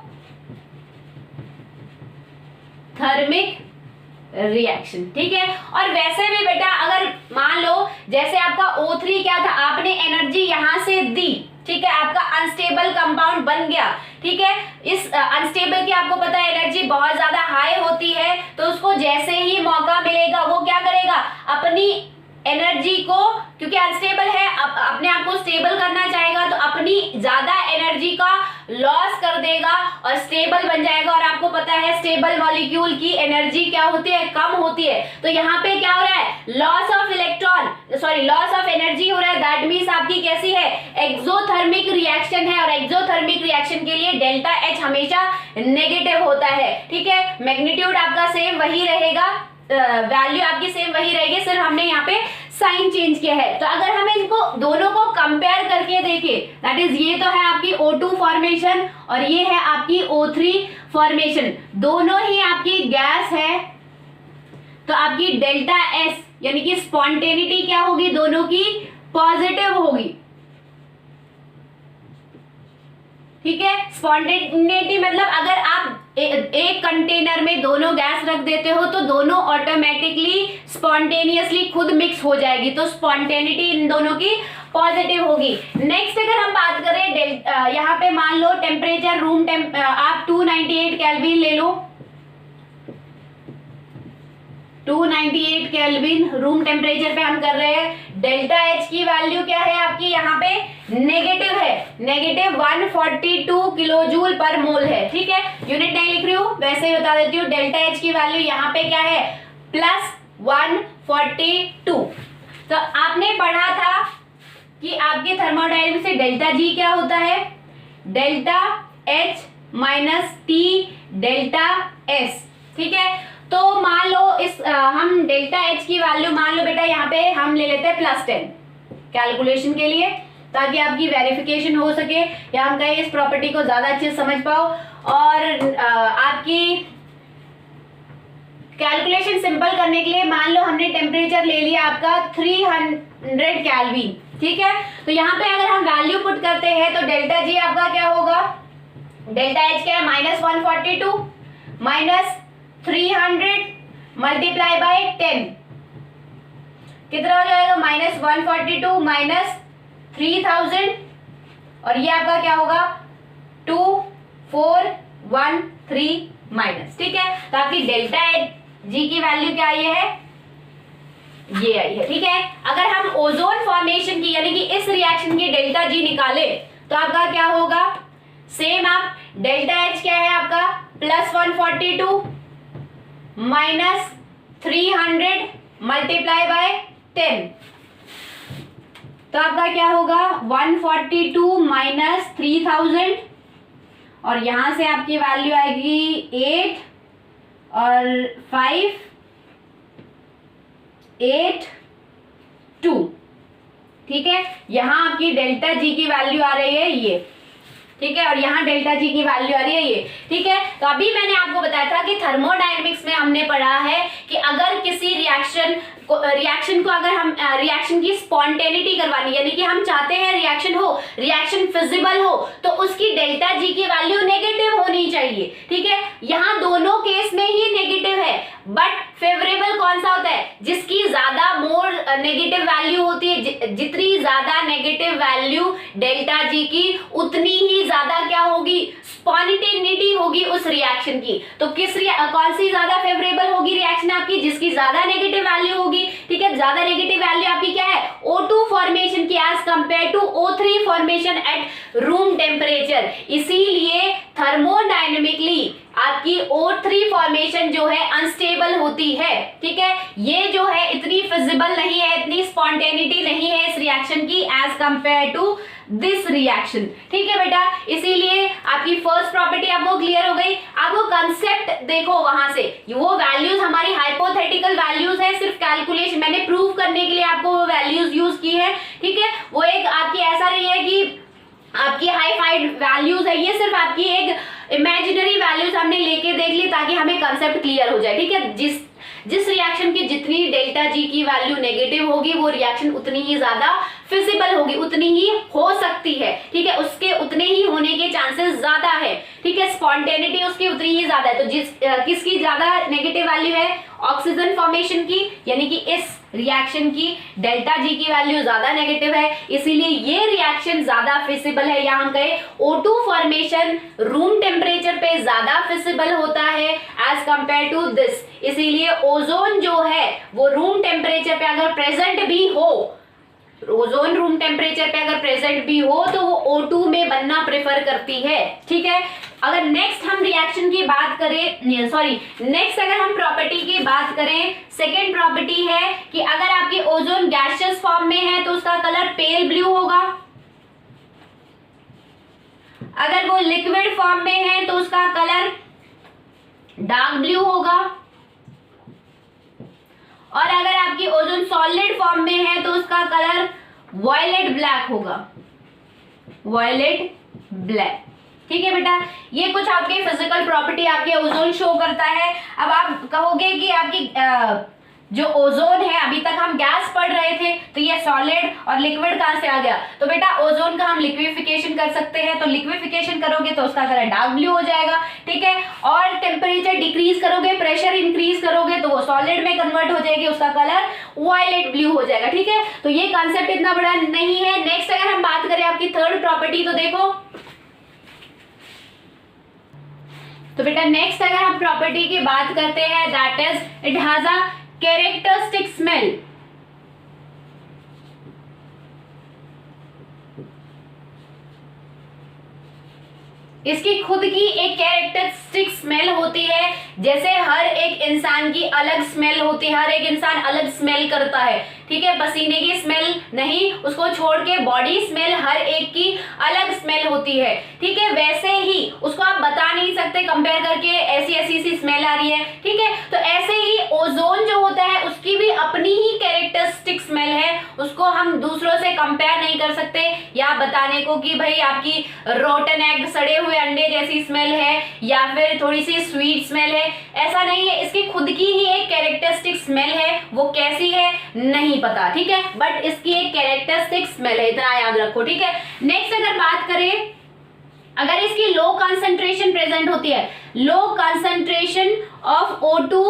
रिएक्शन। ठीक है, और वैसे भी बेटा अगर मान लो जैसे आपका O3 क्या था, आपने एनर्जी यहां से दी, ठीक है, आपका अनस्टेबल कंपाउंड बन गया। ठीक है, इस अनस्टेबल की आपको पता है एनर्जी बहुत ज्यादा हाई होती है, तो उसको जैसे ही मौका मिलेगा वो क्या करेगा, अपनी एनर्जी को, क्योंकि अनस्टेबल है, अपने आप को स्टेबल करना चाहेगा, तो अपनी ज्यादा एनर्जी का लॉस कर देगा और स्टेबल बन जाएगा। और आपको पता है स्टेबल मॉलिक्यूल की एनर्जी क्या होती है, कम होती है। तो यहाँ पे क्या हो रहा है, loss of electron, sorry loss of energy हो रहा है। दैट मीन्स आपकी कैसी है, एक्सोथर्मिक रिएक्शन है, और एक्सोथर्मिक रिएक्शन के लिए डेल्टा H हमेशा नेगेटिव होता है। ठीक है, मैग्नीट्यूड आपका सेम वही रहेगा, वैल्यू आपकी सेम वही रहेगी, सिर्फ हमने यहाँ पे साइन चेंज किया है। तो अगर हम इनको दोनों को कंपेयर करके देखें, दैट इज ये तो है आपकी O2 फॉर्मेशन और ये है आपकी O3 फॉर्मेशन, दोनों ही आपकी गैस है, तो आपकी डेल्टा S यानी कि स्पॉन्टेनिटी क्या होगी, दोनों की पॉजिटिव होगी। ठीक है, स्पॉन्टेनिटी मतलब अगर आप एक कंटेनर में दोनों गैस रख देते हो तो दोनों ऑटोमेटिकली स्पॉन्टेनियसली खुद मिक्स हो जाएगी, तो स्पॉन्टेनिटी इन दोनों की पॉजिटिव होगी। नेक्स्ट अगर हम बात करें यहाँ पे मान लो टेम्परेचर रूम आप 298 केल्विन ले लो, 298 केल्विन रूम टेम्परेचर पे हम कर रहे हैं। डेल्टा H की वैल्यू क्या है आपकी, यहाँ पे नेगेटिव है, नेगेटिव 142 किलो जूल पर मोल है। ठीक है, यूनिट नहीं लिख रही हूँ, वैसे ही बता देती हूँ। डेल्टा H की वैल्यू यहाँ पे क्या है, प्लस 142। तो आपने पढ़ा था कि आपके थर्मोडायनेमिक्स से डेल्टा G क्या होता है, delta H minus T delta S। ठीक है, तो मान लो इस हम डेल्टा H की वैल्यू मान लो बेटा यहाँ पे हम ले लेते हैं +10 कैलकुलेशन के लिए, ताकि आपकी वेरिफिकेशन हो सके या हम कहें इस प्रॉपर्टी को ज्यादा अच्छे से समझ पाओ। और आपकी कैलकुलेशन सिंपल करने के लिए मान लो हमने टेम्परेचर ले लिया आपका 300 केल्विन। ठीक है, तो यहाँ पे अगर हम वैल्यू पुट करते हैं तो डेल्टा G आपका क्या होगा, डेल्टा H क्या है, -142 माइनस 300 मल्टीप्लाई बाय 10 कितना हो जाएगा, -142 माइनस 3000 और ये आपका क्या होगा 2413 माइनस। ठीक है, तो आपकी डेल्टा G की वैल्यू क्या आई है, ये आई है। ठीक है, अगर हम ओजोन फॉर्मेशन की यानी कि इस रिएक्शन की डेल्टा G निकाले तो आपका क्या होगा, सेम आप डेल्टा H क्या है आपका +142 माइनस 300 मल्टीप्लाई बाय 10, तो आपका क्या होगा 142 माइनस 3000 और यहां से आपकी वैल्यू आएगी 8 और 5 8 2। ठीक है, यहां आपकी डेल्टा G की वैल्यू आ रही है ये, ठीक है, और यहाँ डेल्टा G की वैल्यू आ रही है ये। ठीक है, तो अभी मैंने आपको बताया था कि थर्मोडायनेमिक्स में हमने पढ़ा है कि अगर किसी रिएक्शन को अगर हम रिएक्शन की स्पॉन्टेनिटी करवानी, यानी कि हम चाहते हैं रिएक्शन हो, रिएक्शन फिजिबल हो, तो उसकी डेल्टा G की वैल्यू नेगेटिव होनी चाहिए। ठीक है, यहाँ दोनों केस में ही नेगेटिव है, बट फेवरेबल कौन सा होता है, जिसकी ज्यादा मोर नेगेटिव वैल्यू होती है, जितनी ज्यादा नेगेटिव वैल्यू डेल्टा G की उतनी ही ज्यादा क्या होगी, स्पॉन्टेनिटी होगी उस रिएक्शन की। तो कौन सी ज्यादा फेवरेबल होगी रिएक्शन आपकी, जिसकी ज्यादा नेगेटिव वैल्यू होगी, ठीक है। ज्यादा नेगेटिव वैल्यू आपकी क्या है, O2 फॉर्मेशन की as compare to O3 formation at room temperature. इसीलिए थर्मोडायनेमिकली आपकी O3 फॉर्मेशन जो है अनस्टेबल होती है, ठीक है। ये जो है इतनी फिजिबल नहीं है, इतनी स्पॉन्टेनिटी नहीं है इस रिएक्शन की as compare to this reaction, ठीक है बेटा। इसीलिए आपकी फर्स्ट प्रॉपर्टी आपको क्लियर हो गई। आपको कंसेप्ट देखो वहां से, वो वैल्यूज हमारी हाइपोथेटिकल वैल्यूज है, सिर्फ कैलकुलेशन मैंने प्रूव करने के लिए आपको वो वैल्यूज यूज की है, ठीक है। वो एक आपकी ऐसा नहीं है कि आपकी हाईफाइड वैल्यूज है, ये सिर्फ आपकी एक इमेजिनरी वैल्यूज हमने लेके देख ली ताकि हमें कंसेप्ट क्लियर हो जाए, ठीक है। जिस रिएक्शन की जितनी डेल्टा जी की वैल्यू नेगेटिव होगी वो रिएक्शन उतनी ही ज्यादा फिजिबल होगी, उतनी ही हो सकती है, ठीक है। उसके उतने ही होने के चांसेस ज्यादा है, ठीक है। स्पॉन्टेनिटी उसकी उतनी ही ज्यादा है। तो किसकी ज्यादा नेगेटिव वैल्यू है, ऑक्सीजन फॉर्मेशन की, यानी कि इस रिएक्शन की डेल्टा जी की वैल्यू ज्यादा नेगेटिव है, इसीलिए ये रिएक्शन ज्यादा फिजिबल है। या हम कहें O2 फॉर्मेशन रूम टेम्परेचर पे ज्यादा फिजिबल होता है एज कंपेयर टू दिस। इसीलिए ओजोन जो है वो रूम टेम्परेचर पे अगर प्रेजेंट भी हो, ओजोन रूम टेम्परेचर पे अगर प्रेजेंट भी हो तो वो O2 में बनना प्रेफर करती है, ठीक है। अगर नेक्स्ट हम रिएक्शन की बात करें, नेक्स्ट अगर हम प्रॉपर्टी की बात करें, सेकेंड प्रॉपर्टी है कि अगर आपकी ओजोन गैसियस फॉर्म में है तो उसका कलर पेल ब्लू होगा, अगर वो लिक्विड फॉर्म में है तो उसका कलर डार्क ब्लू होगा, और अगर आपकी ओजोन सॉलिड फॉर्म में है तो उसका कलर वॉयलेट ब्लैक होगा, वॉयलेट ब्लैक, ठीक है बेटा। ये कुछ आपके फिजिकल प्रॉपर्टी आपके ओजोन शो करता है। अब आप कहोगे कि आपकी जो ओजोन है, अभी तक हम गैस पढ़ रहे थे तो ये सॉलिड और लिक्विड कहां से आ गया, तो बेटा ओजोन का हम लिक्विफिकेशन कर सकते हैं, तो लिक्विफिकेशन करोगे तो उसका कलर डार्क ब्लू हो जाएगा, ठीक है। और टेम्परेचर डिक्रीज करोगे, प्रेशर इंक्रीज करोगे तो वो सॉलिड में कन्वर्ट हो जाएगी, उसका कलर वायलेट ब्लू हो जाएगा, ठीक है। तो ये कॉन्सेप्ट इतना बड़ा नहीं है। नेक्स्ट अगर हम बात करें आपकी थर्ड प्रॉपर्टी, तो देखो, तो बेटा नेक्स्ट अगर हम प्रॉपर्टी की बात करते हैं, that is it has a characteristic smell. इसकी खुद की एक कैरेक्टरिस्टिक स्मेल होती है, जैसे हर एक इंसान की अलग स्मेल होती है, हर एक इंसान अलग स्मेल करता है, ठीक है। पसीने की स्मेल नहीं, उसको छोड़ के बॉडी स्मेल हर एक की अलग स्मेल होती है, ठीक है। वैसे ही उसको आप बता नहीं सकते कंपेयर करके ऐसी ऐसी सी स्मेल आ रही है, ठीक है। तो ऐसे ही ओजोन जो होता है उसकी भी अपनी ही कैरेक्टरिस्टिक स्मेल है, उसको हम दूसरों से कंपेयर नहीं कर सकते या बताने को कि भाई आपकी रोटन एग, सड़े हुए अंडे जैसी स्मेल है या फिर थोड़ी सी स्वीट स्मेल है, ऐसा नहीं है। इसकी खुद की ही एक कैरेक्टरिस्टिक स्मेल है, वो कैसी है नहीं पता, ठीक है, बट इसकी एक कैरेक्टरिस्टिक स्मेल है, इतना याद रखो, ठीक है। नेक्स्ट अगर बात करें, अगर इसकी लो कंसंट्रेशन प्रेजेंट होती है, low concentration of O2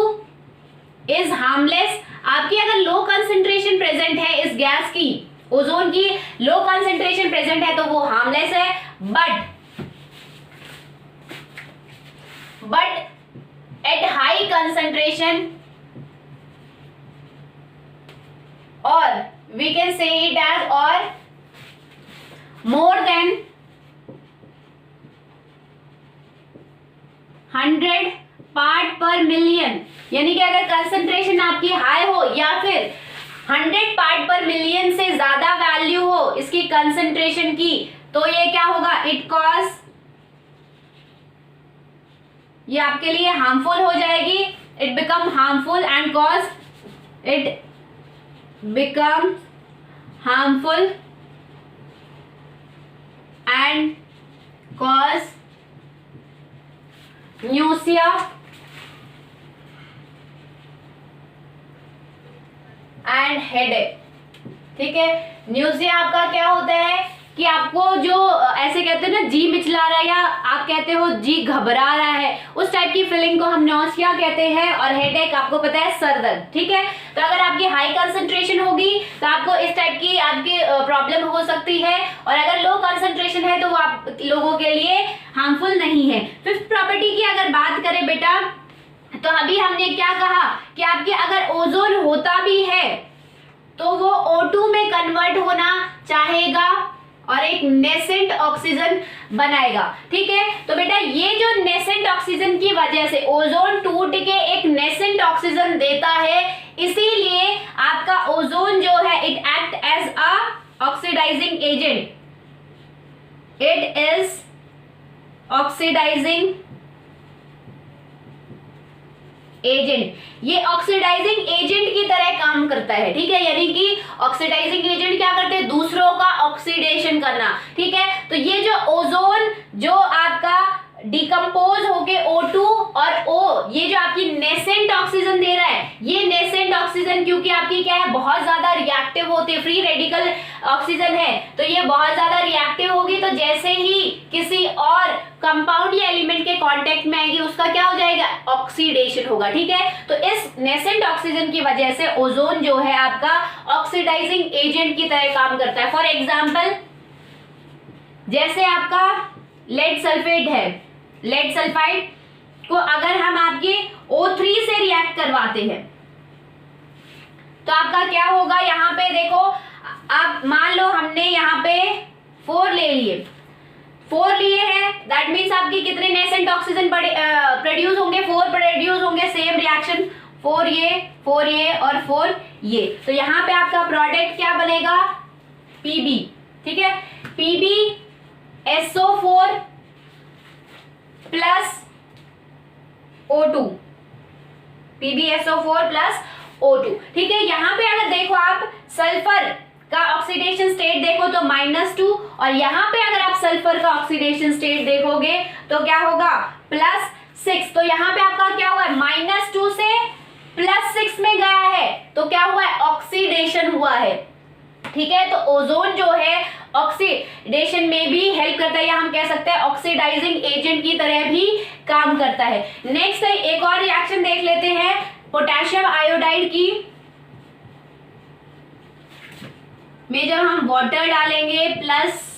is harmless. आपकी अगर लो कंसंट्रेशन प्रेजेंट है इस गैस की, ओजोन की लो कंसंट्रेशन प्रेजेंट है तो वो हार्मलेस है, बट एट हाई कंसंट्रेशन, और we can say it as और more than 100 part per million, यानी कि अगर कंसंट्रेशन आपकी हाई हो या फिर 100 पार्ट पर मिलियन से ज्यादा वैल्यू हो इसकी कंसंट्रेशन की, तो ये क्या होगा, इट कॉज, ये आपके लिए हार्मफुल हो जाएगी, it become harmful and cause, it become harmful and cause nausea and headache, ठीक है। न्यूसिया आपका क्या होता है कि आपको जो ऐसे कहते हैं ना, जी मिचला रहा है या आप कहते हो जी घबरा रहा है, उस टाइप की फीलिंग को हम नौसिया कहते हैं, और हेडेक आपको पता है सर दर्द, ठीक है। तो अगर आपकी हाई कंसंट्रेशन होगी तो आपको इस टाइप की आपकी प्रॉब्लम हो सकती है, और अगर लो कंसंट्रेशन है तो वो आप लोगों के लिए हार्मफुल नहीं नहीं है। फिफ्थ प्रॉपर्टी की अगर बात करें बेटा, तो अभी हमने क्या कहा कि आपके अगर ओजोन होता भी है तो वो O2 में कन्वर्ट होना चाहेगा और एक नेसेंट ऑक्सीजन बनाएगा। ठीक है, तो बेटा ये जो नेसेंट ऑक्सीजन की वजह से ओजोन टूट के एक नेसेंट ऑक्सीजन देता है, इसीलिए आपका ओजोन जो है it act as a oxidising agent, it is oxidising agent. ये ऑक्सीडाइजिंग एजेंट की तरह काम करता है। ठीक है, यानी कि ऑक्सीडाइजिंग एजेंट क्या करते हैं, दूसरों का ऑक्सीडेशन करना। ठीक है, तो ये जो ओजोन जो आपका डिकम्पोज होके O2 और O, ये जो आपकी नेसेंट ऑक्सीजन दे रहा है, ये नेसेंट ऑक्सीजन क्योंकि आपकी क्या है, बहुत ज्यादा रिएक्टिव होती है, फ्री रेडिकल ऑक्सीजन है, तो ये बहुत ज्यादा रिएक्टिव होगी, तो जैसे ही किसी और कंपाउंड या एलिमेंट के कांटेक्ट में आएगी उसका क्या हो जाएगा, ऑक्सीडेशन होगा। ठीक है, तो इस नेसेंट ऑक्सीजन की वजह से ओजोन जो है आपका ऑक्सीडाइजिंग एजेंट की तरह काम करता है। फॉर एग्जाम्पल जैसे आपका लेड सल्फेट है, लेड सल्फाइड को अगर हम आपके O3 से रिएक्ट करवाते हैं तो आपका क्या होगा, यहाँ पे देखो आप मान लो हमने यहाँ पे 4 ले लिए, 4 लिए हैं, दैट मीन्स आपके कितने नेसेंट ऑक्सीजन प्रोड्यूस होंगे, 4 प्रोड्यूस होंगे, सेम रिएक्शन 4 ये और 4 ये, तो यहाँ पे आपका प्रोडक्ट क्या बनेगा, Pb। ठीक है, PbSO4 plus O2, PbSO4 plus O2। ठीक है, यहाँ पे अगर देखो आप सल्फर का ऑक्सीडेशन स्टेट देखो तो -2, और यहाँ पे अगर आप सल्फर का ऑक्सीडेशन स्टेट देखोगे तो क्या होगा, +6। तो यहाँ पे आपका क्या हुआ है, -2 से +6 में गया है, तो क्या हुआ है, ऑक्सीडेशन हुआ है। ठीक है, तो ओजोन जो है ऑक्सीडेशन में भी हेल्प करता है, या हम कह सकते हैं ऑक्सीडाइजिंग एजेंट की तरह भी काम करता है। नेक्स्ट है एक और रिएक्शन देख लेते हैं पोटेशियम आयोडाइड की में जब हम वाटर डालेंगे प्लस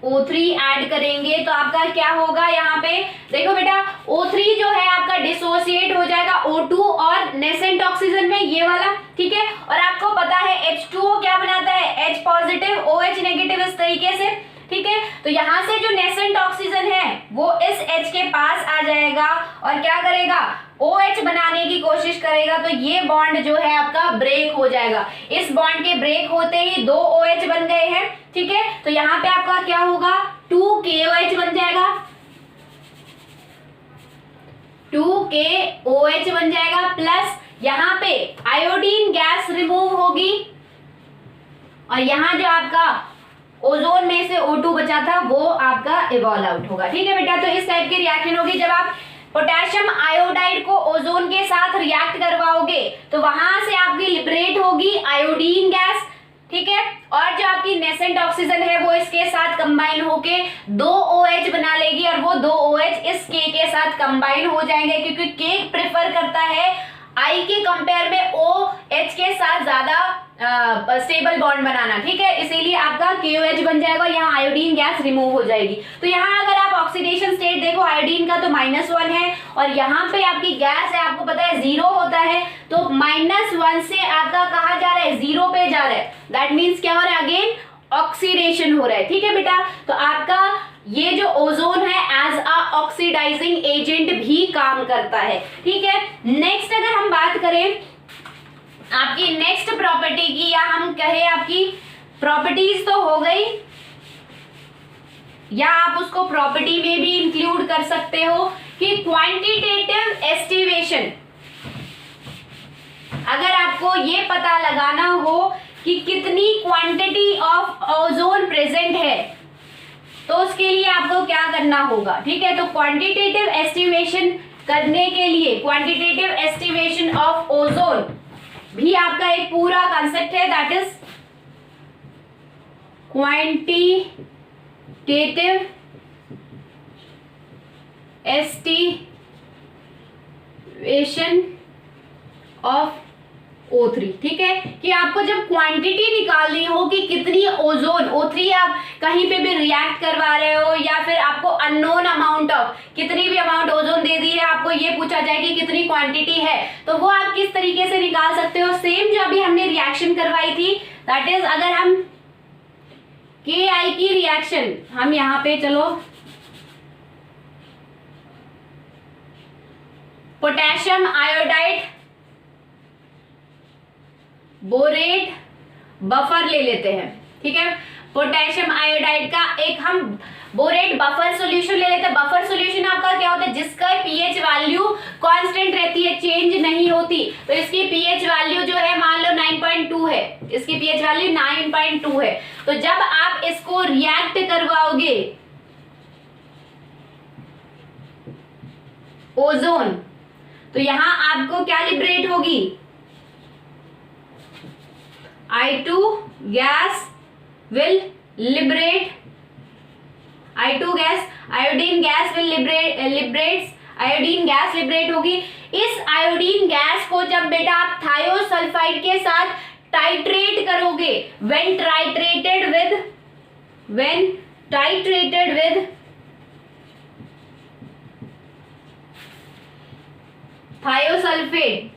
O3 ऐड करेंगे तो आपका क्या होगा, यहाँ पे देखो बेटा O3 जो है आपका डिसोसिएट हो जाएगा O2 और नेसेंट ऑक्सीजन में, ये वाला। ठीक है, और आपको पता है H2O क्या बनाता है, H पॉजिटिव OH नेगेटिव, इस तरीके से। ठीक है, तो यहाँ से जो नेसेंट ऑक्सीजन है वो इस H के पास आ जाएगा और क्या करेगा, OH बनाने की कोशिश करेगा, तो ये बॉन्ड जो है आपका ब्रेक हो जाएगा। इस बॉन्ड के ब्रेक होते ही 2 OH बन गए हैं। ठीक है, तो यहाँ पे आपका क्या होगा, 2 KOH बन जाएगा, 2 KOH बन जाएगा, प्लस यहाँ पे आयोडीन गैस रिमूव होगी और यहाँ जो आपका ओजोन में से O2 बचा था वो आपका इवॉल्व आउट होगा। ठीक है बेटा, तो इस टाइप की रिएक्शन होगी। जब आप पोटेशियम आयोडाइड को ओजोन के साथ रिएक्ट करवाओगे तो वहां से आपकी लिबरेट होगी आयोडीन गैस। ठीक है, और जो आपकी नेसेंट ऑक्सीजन है वो इसके साथ कंबाइन होके 2 OH बना लेगी और वो 2 OH इस K के साथ कंबाइन हो जाएंगे, क्योंकि K प्रेफर करता है I के कंपेयर में OH के साथ ज्यादा स्टेबल बॉन्ड बनाना। ठीक है, इसीलिए आपका KOH बन जाएगा, यहाँ आयोडीन गैस रिमूव हो जाएगी। तो यहाँ अगर आप ऑक्सीडेशन स्टेट देखो आयोडीन का तो -1 है और यहाँ पे आपकी गैस है, आपको पता है 0 होता है, तो -1 से आपका कहा जा रहा है 0 पे जा रहा है, दैट मीन्स क्या हो रहा है, अगेन ऑक्सीडेशन हो रहा है। ठीक है बेटा, तो आपका ये जो ओजोन है एज अ ऑक्सीडाइजिंग एजेंट भी काम करता है। ठीक है, नेक्स्ट अगर हम बात करें आपकी नेक्स्ट प्रॉपर्टी की, या हम कहे आपकी प्रॉपर्टीज तो हो गई, या आप उसको प्रॉपर्टी में भी इंक्लूड कर सकते हो कि क्वांटिटेटिव एस्टिमेशन। अगर आपको ये पता लगाना हो कि कितनी क्वांटिटी ऑफ ओजोन प्रेजेंट है तो उसके लिए आपको क्या करना होगा। ठीक है, तो क्वांटिटेटिव एस्टिमेशन करने के लिए क्वांटिटेटिव एस्टिमेशन ऑफ ओजोन भी आपका एक पूरा कॉन्सेप्ट है, that is quantitative estimation of O3, ठीक है। कि आपको जब क्वांटिटी निकालनी हो कि कितनी ओजोन O3 आप कहीं पे भी रिएक्ट करवा रहे हो, या फिर आपको अननोन अमाउंट ऑफ कितनी भी अमाउंट ओजोन दे दी है, आपको ये पूछा जाए कि कितनी क्वांटिटी है, तो वो आप किस तरीके से निकाल सकते हो। सेम जो अभी हमने रिएक्शन करवाई थी, दैट इज अगर हम KI की रिएक्शन हम यहाँ पे चलो पोटेशियम आयोडाइड बोरेट बफर ले लेते हैं, ठीक है। पोटेशियम आयोडाइड का एक हम बोरेट बफर सॉल्यूशन ले लेते हैं। बफर सॉल्यूशन आपका क्या होता है, जिसका पीएच वैल्यू कांस्टेंट रहती है, चेंज नहीं होती। तो इसकी पीएच वैल्यू जो है मान लो 9.2 है, इसकी पीएच वैल्यू 9.2 है। तो जब आप इसको रिएक्ट करवाओगे ओजोन, तो यहां आपको क्या लिबरेट होगी, I2 gas will liberate, I2 gas, iodine gas will liberates, iodine gas liberate होगी। इस आयोडीन गैस को जब बेटा आप थायोसल्फाइड के साथ टाइट्रेट करोगे, when titrated with थायोसल्फेट,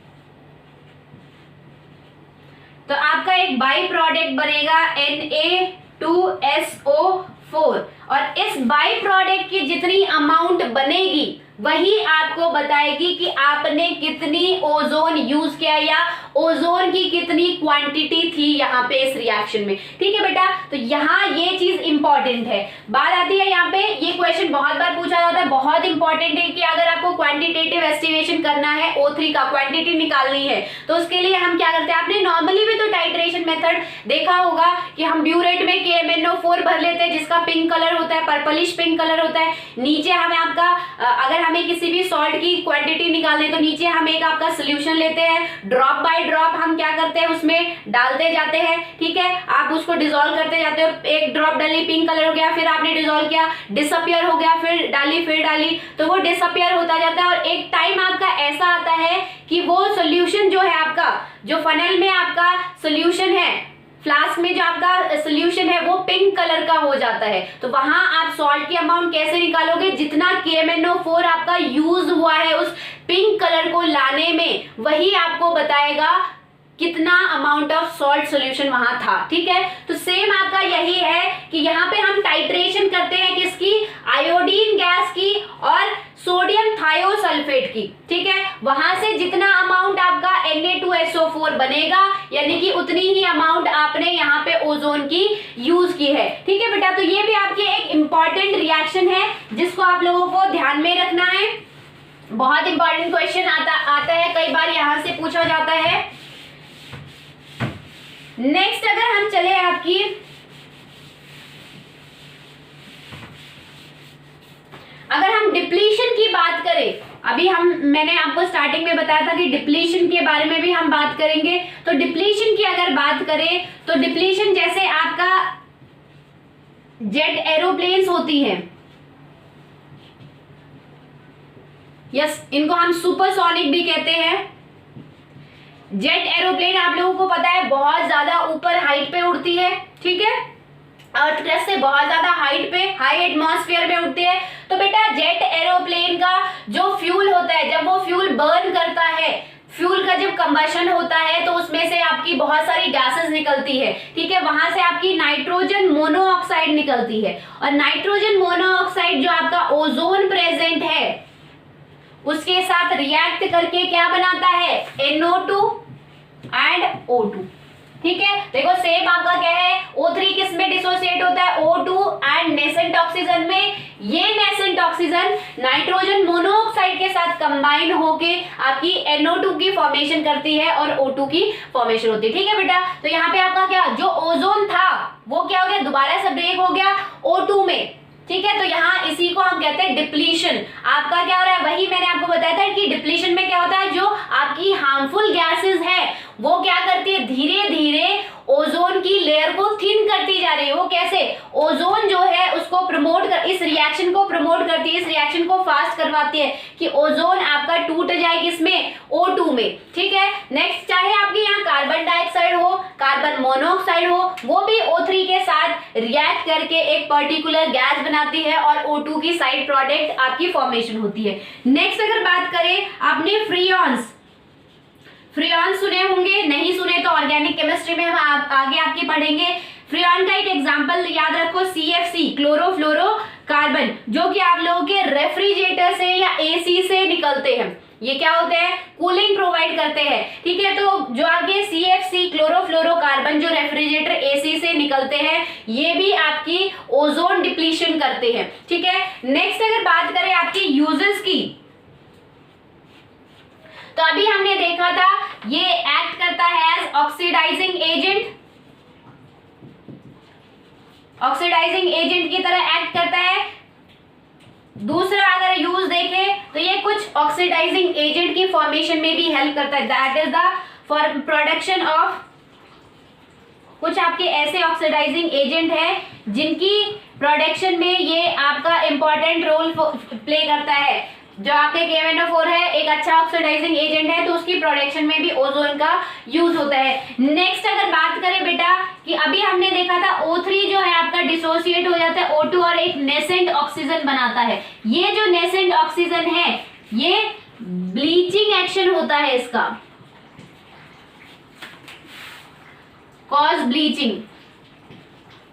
तो आपका एक बाई प्रोडक्ट बनेगा Na2SO4, और इस बाई प्रोडक्ट की जितनी अमाउंट बनेगी वही आपको बताएगी कि आपने कितनी ओजोन यूज किया या ओजोन की कितनी क्वांटिटी थी यहाँ पे इस रिएक्शन में, ठीक है बेटा। तो यहाँ ये चीज इंपॉर्टेंट है। बात आती है यहाँ पे, ये क्वेश्चन बहुत बार पूछा जाता है, बहुत इंपॉर्टेंट है कि अगर आपको क्वांटिटेटिव एस्टिमेशन करना है O3 का, क्वांटिटी निकालनी है, तो उसके लिए हम क्या करते हैं, आपने नॉर्मली भी तो टाइट्रेशन मेथड देखा होगा कि हम ब्यूरेट में KMnO4 भर लेते हैं, जिसका पिंक कलर होता है, पर्पलिश पिंक कलर होता है। नीचे हमें आपका अगर हमें किसी भी सॉल्ट की क्वांटिटी निकालनी, तो नीचे हम एक आपका सोल्यूशन लेते हैं, ड्रॉप बाय ड्रॉप हम क्या करते हैं उसमें डालते जाते हैं, ठीक है। आप उसको डिसॉल्व करते जाते हो, एक ड्रॉप डाली, पिंक कलर हो गया, फिर आपने डिसॉल्व किया, डिसअपियर हो गया, फिर डाली, तो वो डिसअपियर होता जाता है। और एक टाइम आपका ऐसा आता है कि वो सोल्यूशन जो है आपका, जो फनल में आपका सोल्यूशन है, फ्लास्क में जो आपका सोल्यूशन है वो पिंक कलर का हो जाता है। तो वहां आप सॉल्ट की अमाउंट कैसे निकालोगे, जितना KMnO4 आपका यूज हुआ है उस पिंक कलर को लाने में, वही आपको बताएगा कितना अमाउंट ऑफ सॉल्ट सॉल्यूशन वहां था, ठीक है। तो सेम आपका यही है कि यहाँ पे हम टाइट्रेशन करते हैं किसकी, आयोडीन गैस की और सोडियम थायोसल्फेट की, ठीक है। वहां से जितना अमाउंट आपका Na2SO4 बनेगा, यानी कि उतनी ही अमाउंट आपने यहाँ पे ओजोन की यूज की है, ठीक है बेटा। तो ये भी आपकी एक इंपॉर्टेंट रिएक्शन है जिसको आप लोगों को ध्यान में रखना है। बहुत इंपॉर्टेंट क्वेश्चन आता है, कई बार यहाँ से पूछा जाता है। नेक्स्ट अगर हम चले आपकी अगर हम डिप्लीशन की बात करें, अभी मैंने आपको स्टार्टिंग में बताया था कि डिप्लीशन के बारे में भी हम बात करेंगे। तो डिप्लीशन की अगर बात करें तो डिप्लीशन जैसे आपका जेट एरोप्लेन्स होती हैं, यस, इनको हम सुपरसोनिक भी कहते हैं। जेट एरोप्लेन आप लोगों को पता है बहुत ज्यादा ऊपर हाइट पे उड़ती है, ठीक है, अर्थ क्रस्ट से बहुत ज्यादा हाइट पे, हाई एटमॉस्फेयर में उड़ती है। तो बेटा जेट एरोप्लेन का जो फ्यूल होता है, जब वो फ्यूल बर्न करता है, फ्यूल का जब कंबशन होता है, तो उसमें से आपकी बहुत सारी गैसेस निकलती है, ठीक है। वहां से आपकी नाइट्रोजन मोनोऑक्साइड निकलती है, और नाइट्रोजन मोनोऑक्साइड जो आपका ओजोन प्रेजेंट है उसके साथ रिएक्ट करके क्या बनाता है, NO2 एंड O2, ठीक है। देखो सेम आपका क्या है, O3 किस में डिसोसिएट होता है, O2 एंड नेसेंट ऑक्सीजन में। ये नेसेंट ऑक्सीजन नाइट्रोजन मोनोऑक्साइड के साथ कंबाइन होके आपकी NO2 की फॉर्मेशन करती है और O2 की फॉर्मेशन होती है, ठीक है बेटा। तो यहाँ पे आपका क्या, जो ओजोन था वो क्या हो गया, दोबारा से ब्रेक हो गया O2 में, ठीक है। तो यहाँ इसी को हम कहते हैं डिप्लीशन। आपका क्या हो रहा है, वही मैंने आपको बताया था कि डिप्लीशन में क्या होता है, जो आपकी हार्मफुल गैसेस है वो क्या करती है, धीरे धीरे ओजोन की लेयर को थिन करती जा रही है। वो कैसे, ओजोन जो है उसको इस रिएक्शन को प्रमोट करती है, इस रिएक्शन को फास्ट करवाती है कि ओजोन आपका टूट जाए किसमें, O2 में। ठीक है, नेक्स्ट चाहे आपके यहाँ कार्बन डाइऑक्साइड हो, कार्बन मोनोऑक्साइड हो, वो भी O3 के साथ रिएक्ट करके एक पर्टिकुलर गैस बनाती है और O2 की साइड प्रोडक्ट आपकी फॉर्मेशन होती है। नेक्स्ट अगर बात करें, आपने फ्रीऑन्स सुने होंगे, नहीं सुने तो ऑर्गेनिक केमिस्ट्री में हम आगे आपके पढ़ेंगे। फ्रीऑन का एक एग्जांपल याद रखो, CFC क्लोरोफ्लोरोकार्बन, जो कि आप लोगों के रेफ्रिजरेटर से या AC से निकलते हैं। ये क्या होते हैं, कूलिंग प्रोवाइड करते हैं। ठीक है, तो जो आपके CFC क्लोरोफ्लोरोकार्बन जो रेफ्रिजरेटर AC से निकलते हैं, ये भी आपकी ओजोन डिप्लीशन करते हैं। ठीक है, नेक्स्ट अगर बात करें आपकी यूजेस की, तो अभी हमने देखा था ये एक्ट करता है एज ऑक्सीडाइजिंग एजेंट की तरह एक्ट करता है। दूसरा अगर यूज देखें तो ये कुछ ऑक्सीडाइजिंग एजेंट की फॉर्मेशन में भी हेल्प करता है, that is the for production of, कुछ आपके ऐसे ऑक्सीडाइजिंग एजेंट है जिनकी प्रोडक्शन में ये आपका इंपॉर्टेंट रोल प्ले करता है। जो आपके KNO4 है एक अच्छा ऑक्सीडाइजिंग एजेंट है, तो उसकी प्रोडक्शन में भी ओजोन का यूज होता है। नेक्स्ट अगर बात करें बेटा कि अभी हमने देखा था O3 जो है आपका डिसोसिएट हो जाता है O2 और एक नेसेंट ऑक्सीजन बनाता है। ये जो नेसेंट ऑक्सीजन है ये ब्लीचिंग एक्शन होता है इसका, कॉज ब्लीचिंग।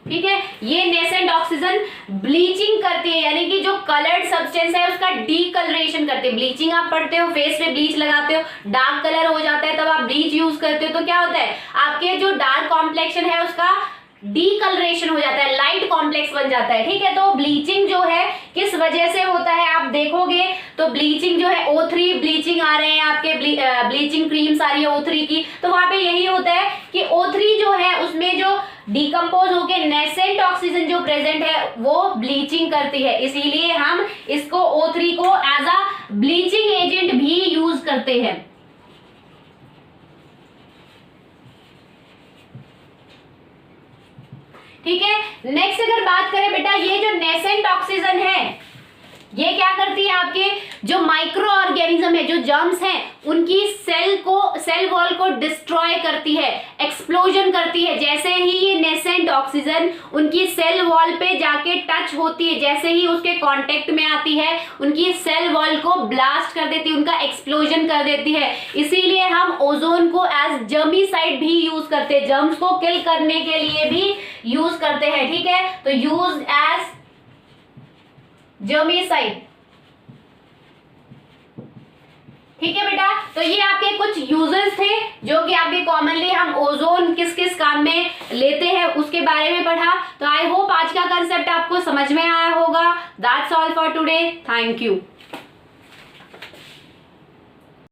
ठीक है, ये नेसेंट ऑक्सीजन ब्लीचिंग करती है, यानी कि जो कलर्ड सब्सटेंस है उसका डीकलरेशन करते हैं। ब्लीचिंग आप पढ़ते हो, फेस पे ब्लीच लगाते हो, डार्क कलर हो जाता है, तब आप ब्लीच यूज करते हो, तो क्या होता है आपके जो डार्क कॉम्प्लेक्शन है उसका डीकलरेशन हो जाता है, लाइट कॉम्प्लेक्स बन जाता है। ठीक है, तो ब्लीचिंग जो है किस वजह से होता है आप देखोगे तो ब्लीचिंग जो है O3 ब्लीचिंग आ रहे हैं आपके, ब्लीचिंग क्रीम्स आ रही है O3 की, तो वहां पे यही होता है कि O3 जो है उसमें जो डिकम्पोज होके नेसेंट ऑक्सीजन जो प्रेजेंट है वो ब्लीचिंग करती है, इसीलिए हम इसको O3 को एज अ ब्लीचिंग एजेंट भी यूज करते हैं। ठीक है, नेक्स्ट अगर बात करें बेटा, ये जो नेसेंट ऑक्सीजन है ये क्या करती है, आपके जो माइक्रो ऑर्गेनिज्म है, जो जर्म्स हैं, उनकी सेल वॉल को डिस्ट्रॉय करती है, एक्सप्लोजन करती है। जैसे ही ये नेसेंट ऑक्सीजन उनकी सेल वॉल पे जाके टच होती है, जैसे ही उसके कांटेक्ट में आती है, उनकी सेल वॉल को ब्लास्ट कर देती है, उनका एक्सप्लोजन कर देती है। इसीलिए हम ओजोन को एज जर्मिसाइड भी यूज करते हैं, जर्म्स को किल करने के लिए भी यूज करते हैं। ठीक है, तो यूज एज जर्मिसाइड। ठीक है बेटा, तो ये आपके कुछ यूजेस थे जो कि आपके कॉमनली हम ओजोन किस किस काम में लेते हैं उसके बारे में पढ़ा। तो आई होप आज का कंसेप्ट आपको समझ में आया होगा। That's all for today, thank you.